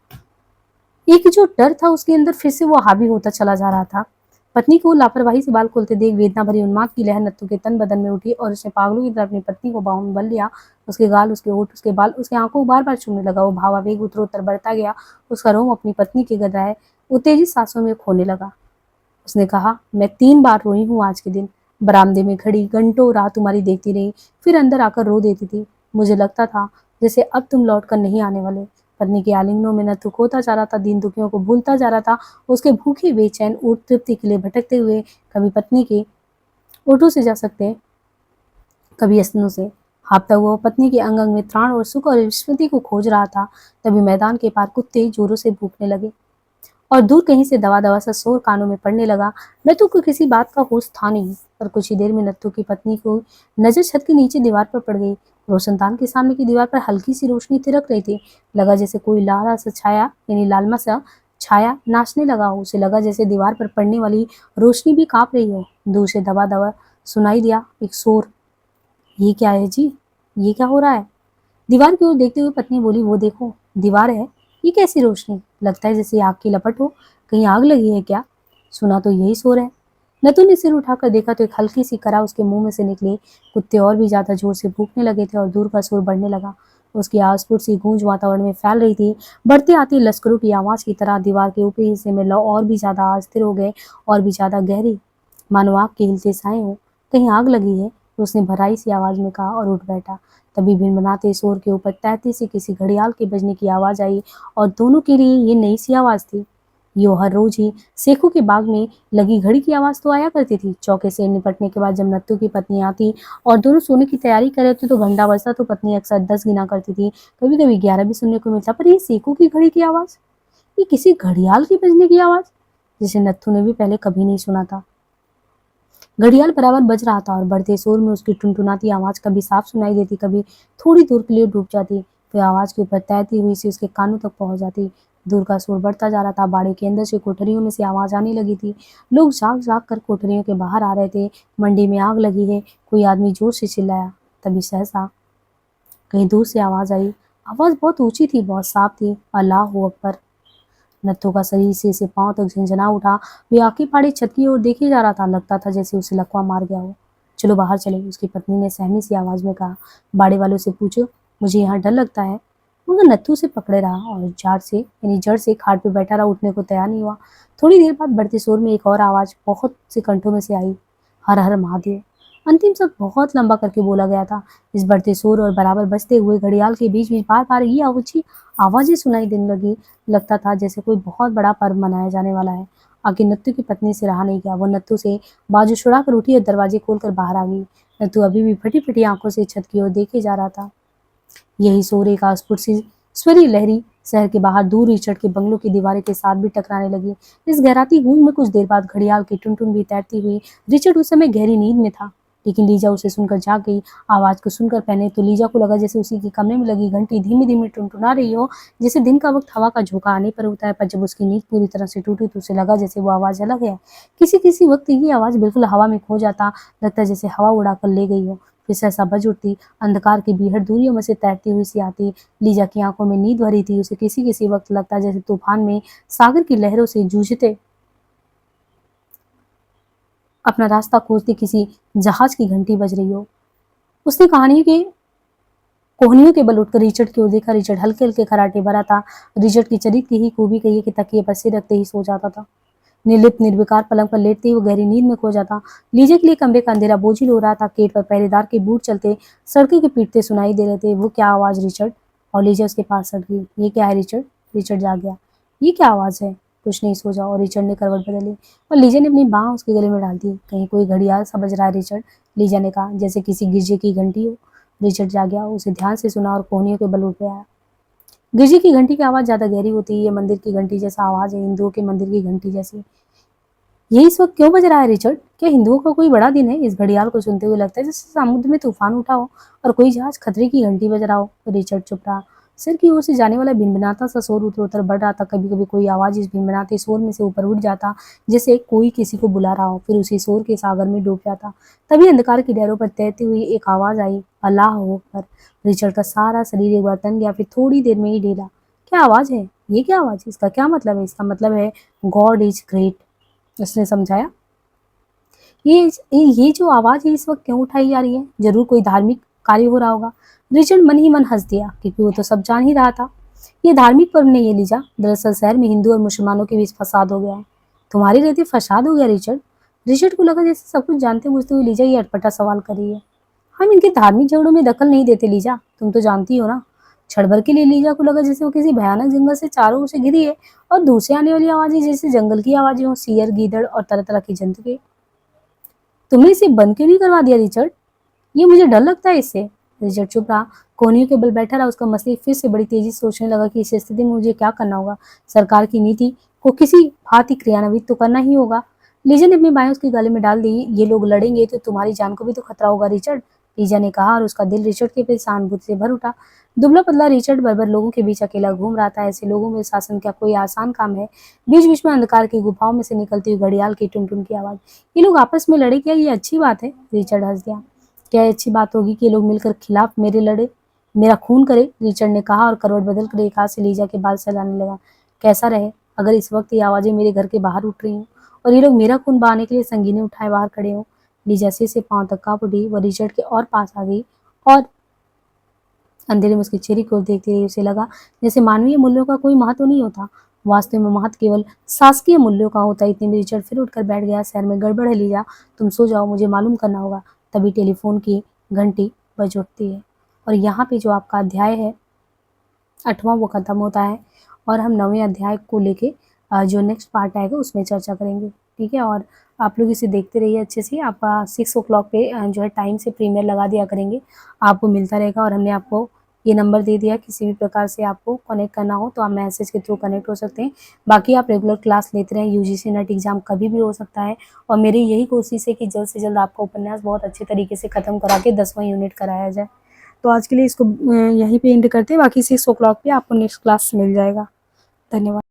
एक जो डर था उसके अंदर फिर से वो हावी होता चला जा रहा था। पत्नी को लापरवाही से बाल खोलते देख वेदना भरी उन्माद की लहर नत्थू के तन बदन में उठी और उसने पागलों की तरह अपनी पत्नी को बाहों में बल लिया। उसके गाल, उसके होठ, उसके बाल, उसकी आंखों को बार बार छूने लगा। वो भावावेग उत्तरोत्तर बढ़ता गया। उसका रोम अपनी पत्नी के गदराए उत्तेजित सांसों में खोने लगा। उसने कहा, मैं 3 बार रोई हूँ आज के दिन। बरामदे में खड़ी घंटों राह तुम्हारी देखती रही, फिर अंदर आकर रो देती थी। मुझे लगता था जैसे अब तुम लौट कर नहीं आने वाले। पत्नी के आलिंगनों में नत्थू खोता जा रहा था, दीन दुखियों को भूलता जा रहा था। उसके भूखे बेचैन ऊँट तृप्ति के लिए भटकते हुए कभी पत्नी के ओठों से जा सकते, कभी स्तनों से। हाँफता हुआ वो पत्नी के अंग अंग में त्राण और सुख और विस्मृति को खोज रहा था। तभी मैदान के पार कुत्ते जोरों से भूखने लगे और दूर कहीं से दवा दवा सा शोर कानों में पड़ने लगा। नत्थू को किसी बात का होश था नहीं। पर कुछ ही देर में नत्थू की पत्नी को नजर छत के नीचे दीवार पर पड़ गई। रोशनदान के सामने की दीवार पर हल्की सी रोशनी तिरक रही थी। लगा जैसे कोई लाला सा छाया, यानी लालमा सा छाया नाचने लगा हो। उसे लगा जैसे दीवार पर पड़ने वाली रोशनी भी कांप रही हो। दूर से दबा दबा सुनाई दिया एक शोर। ये क्या है जी? ये क्या हो रहा है? दीवार की ओर देखते हुए पत्नी बोली, वो देखो, दीवार है। ये कैसी रोशनी? लगता है जैसे आग की लपट हो। कहीं आग लगी है क्या? सुना तो यही शोर है। नतु ने सिर उठाकर देखा तो एक हल्की सी करा उसके मुंह में से निकली। कुत्ते और भी ज्यादा जोर से भूखने लगे थे और दूर का शोर बढ़ने लगा। उसकी आसपुर सी गूंज वातावरण में फैल रही थी। बढ़ते आती लश्करों की आवाज की तरह दीवार के ऊपरी हिस्से में लौ और भी ज्यादा अस्थिर हो गए और भी ज्यादा गहरी, मानो आग के हिलते साए हो। कहीं आग लगी है? तो उसने भराई सी आवाज में कहा और उठ बैठा। तभी भिनभिनाते शोर के ऊपर तैती से किसी घड़ियाल के बजने की आवाज आई और दोनों के लिए ये नई सी आवाज थी। यो हर रोज ही सेखू के बाग में लगी घड़ी की आवाज तो आया करती थी। चौके से निपटने के बाद जब नत्थू की पत्नी आती और दोनों सोने की तैयारी कर रहे थे तो घंटा बजता तो पत्नी अक्सर 10 गिना करती थी। कभी कभी 11 भी सुनने को मिलता। पर ये सेखू की घड़ी की आवाज, ये किसी घड़ियाल के बजने की आवाज, जिसे नत्थू ने भी पहले कभी नहीं सुना था। घड़ियाल बराबर बज रहा था और बढ़ते शोर में उसकी टुनटुनाती आवाज कभी साफ सुनाई देती, कभी थोड़ी दूर के लिए डूब जाती, फिर आवाज के ऊपर तैरती हुई सी उसके कानों तक पहुंच जाती। दूर का शोर बढ़ता जा रहा था। बाड़े के अंदर से कोठरियों में से आवाज आने लगी थी। लोग जाग जाग कर कोठरियों के बाहर आ रहे थे। मंडी में आग लगी है, कोई आदमी जोर से चिल्लाया। तभी सहसा कहीं दूर से आवाज आई। आवाज बहुत ऊंची थी, बहुत साफ थी। अल्लाह अकबर। नत्थू का शरीर सिर से पांव तक झंझना उठा। वो आंखें फाड़े छत की ओर देखे जा रहा था। लगता था जैसे उसे लकवा मार गया हो। चलो बाहर चले, उसकी पत्नी ने सहमी सी आवाज में कहा। बाड़े वालों से पूछो, मुझे यहाँ डर लगता है। मगर नत्थू से पकड़े रहा और जड़ से खाट पे बैठा रहा, उठने को तैयार नहीं हुआ। थोड़ी देर बाद बढ़ते शोर में एक और आवाज बहुत से कंठों में से आई, हर हर महादेव। अंतिम शब्द बहुत लंबा करके बोला गया था। इस बढ़ते शोर और बराबर बजते हुए घड़ियाल के बीच बीच बार बार ये ऊंची आवाजें सुनाई देने लगी। लगता था जैसे कोई बहुत बड़ा पर्व मनाया जाने वाला है। आखिर नत्थू की पत्नी से रहा नहीं गया। वो नत्थू से बाजू छुड़ा कर उठी और दरवाजे खोलकर बाहर आ गई। नत्थू अभी भी फटी फटी आंखों से छत की ओर देखे जा रहा था। यही शोर एक अस्फुट सी स्वरी लहरी शहर के बाहर दूर रिचर्ड के बंगलों की दीवारें के साथ भी टकराने लगी। इस गहराती गूंज में कुछ देर बाद घड़ियाल की टुनटुन भी तैरती हुई। रिचर्ड उस समय गहरी नींद में था, लेकिन लीजा उसे सुनकर जाग गई। आवाज को सुनकर पहले तो लीजा को लगा जैसे उसी के कमरे में लगी घंटी धीमी धीमी टुनटुना रही हो, जैसे दिन का वक्त हवा का झोंका आने पर होता है। पर जब उसकी नींद पूरी तरह से टूटी तो उसे लगा जैसे वो आवाज अलग है। किसी किसी वक्त ये आवाज बिल्कुल हवा में खो जाता, लगता जैसे हवा उड़ाकर ले गई हो। फिर सहसा बज उठती, अंधकार की बीहड़ दूरियों में से तैरती हुई सी आती। लीजा की आंखों में नींद भरी थी। उसे किसी किसी वक्त लगता जैसे तूफान में सागर की लहरों से जूझते अपना रास्ता खोजती किसी जहाज की घंटी बज रही हो। उसने कोहनियों के बल उठकर रिचर्ड की ओर देखा। रिचर्ड हल्के हल्के खराटे भरा था। रिचर्ड की चरित्र की ही खूबी कही कि तकिए पर सिर रखते ही सो जाता था। निर्लिप्त निर्विकार पलंग पर लेटते ही वो गहरी नींद में खो जाता। लीजे के लिए कमरे का अंधेरा बोझिल हो रहा था। गेट पर पहरेदार के बूट चलते, सड़कें के पीटते सुनाई दे रहे थे। वो क्या आवाज रिचर्ड? और लीजा उसके पास सट गई। ये क्या है रिचर्ड? रिचर्ड जाग गया। ये क्या आवाज है? कुछ नहीं, सो जाओ। और रिचर्ड ने करवट बदली और लीजा ने अपनी बांह उसके गले में डाल दी। कहीं कोई घड़ियाल सा बज रहा है रिचर्ड, लीजा ने कहा, जैसे किसी गिरजे की घंटी हो। रिचर्ड जाग गया। उसे ध्यान से सुना और कोहनियों के बल उठ गया। गिरजे की घंटी की आवाज ज्यादा गहरी होती है। ये मंदिर की घंटी जैसा आवाज है, हिंदुओं के मंदिर की घंटी जैसी। ये इस वक्त क्यों बज रहा है रिचर्ड? क्या हिंदुओं का कोई बड़ा दिन है? इस घड़ियाल को सुनते हुए लगता है जैसे समुद्र में तूफान उठा हो और कोई जहाज खतरे की घंटी बज रहा हो। रिचर्ड चुप रहा। सिर की ओर से जाने वाला भिनभिनाता सा शोर उतर उतर बढ़ रहा था। कभी कभी कोई आवाज इस भिनभिनाते शोर में से ऊपर उठ जाता, जैसे कोई किसी को बुला रहा हो, फिर उसी शोर के सागर में डूब जाता। तभी अंधकार की लहरों पर तैरती हुई एक आवाज आई, अल्लाह अकबर। रिचर्ड का सारा शरीर एक बार तन गया, फिर थोड़ी देर में ही ढीला। क्या आवाज है? ये क्या आवाज है? इसका क्या मतलब है? इसका मतलब है गॉड इज ग्रेट, उसने समझाया। ये जो आवाज है इस वक्त क्यों उठाई जा रही है? जरूर कोई धार्मिक कार्य हो रहा होगा। रिचर्ड मन ही मन हंस दिया, क्योंकि वो तो सब जान ही रहा था। ये धार्मिक पर्व नहीं है लीजा। दरअसल शहर में हिंदू और मुसलमानों के बीच फसाद हो गया है। तुम्हारे रहते फसाद हो गया रिचर्ड? रिचर्ड को लगा जैसे सब कुछ जानते बुझते हुए लीजा ये अटपटा सवाल कर रही है। हम इनके धार्मिक झगड़ों में दखल नहीं देते लीजा, तुम तो जानती हो ना। क्षण भर के लिए लीजा को लगा जैसे वो किसी भयानक जंगल से चारों ओर से घिरी है और दूर से आने वाली आवाजें जैसे जंगल की आवाजें हो, सियर, गीदड़ और तरह तरह की जंतु की। तुमने इसे बंद क्यों नहीं करवा दिया रिचर्ड? ये मुझे डर लगता है इससे। रिचर्ड चुप रहा, कोहनियों के बल बैठा रहा। उसका मस्तिष्क फिर से बड़ी तेजी से सोचने लगा कि इस स्थिति में मुझे क्या करना होगा। सरकार की नीति को किसी भांति क्रियान्वित तो करना ही होगा। लीजा ने अपनी बाएं उसके गले में डाल दी। ये लोग लड़ेंगे तो तुम्हारी जान को भी तो खतरा होगा रिचर्ड, लीजा ने कहा, और उसका दिल रिचर्ड के प्रति सहानुभूति से भर उठा। दुबला पतला रिचर्ड बर्बर लोगों के बीच अकेला घूम रहा था। ऐसे लोगों में शासन क्या कोई आसान काम है? बीच बीच में अंधकार की गुफाओं में से निकलती हुई घड़ियाल की टुनटुन की आवाज। ये लोग आपस में लड़े, क्या ये अच्छी बात है? रिचर्ड हंस दिया। क्या अच्छी बात होगी कि ये लोग मिलकर खिलाफ मेरे लड़े, मेरा खून करे? रिचर्ड ने कहा और करवट बदल कर एक हाथ से लीजा के बाल सहलाने लगा। कैसा रहे अगर इस वक्त ये आवाजें मेरे घर के बाहर उठ रही हूँ और ये लोग मेरा खून बहाने के लिए संगीने उठाए बाहर खड़े हो? लीजा सिर से पांव तक कांप उठी। वह रिचर्ड के और पास आ गई और अंधेरे में उसके चेहरे की ओर देखती रही। उसे लगा जैसे मानवीय मूल्यों का कोई महत्व नहीं होता, वास्तव में महत्व केवल शासकीय मूल्यों का होता है। इतने में रिचर्ड फिर उठकर बैठ गया। शहर में गड़बड़ है लीजा, तुम सो जाओ, मुझे मालूम करना होगा। तभी टेलीफोन की घंटी बज उठती है और यहाँ पे जो आपका अध्याय है 8वां वो खत्म होता है और हम 9वें अध्याय को लेके जो नेक्स्ट पार्ट आएगा उसमें चर्चा करेंगे। ठीक है, और आप लोग इसे देखते रहिए अच्छे से। आप 6 o'clock पे जो है टाइम से प्रीमियर लगा दिया करेंगे, आपको मिलता रहेगा। और हमने आपको ये नंबर दे दिया, किसी भी प्रकार से आपको कनेक्ट करना हो तो आप मैसेज के थ्रू कनेक्ट हो सकते हैं। बाकी आप रेगुलर क्लास लेते रहें। यूजीसी नेट एग्जाम कभी भी हो सकता है और मेरी यही कोशिश है कि जल्द से जल्द आपका उपन्यास बहुत अच्छे तरीके से खत्म करा के 10वां यूनिट कराया जाए। तो आज के लिए इसको यहीं पे एंड करते हैं। बाकी 6 o'clock पे आपको नेक्स्ट क्लास मिल जाएगा। धन्यवाद।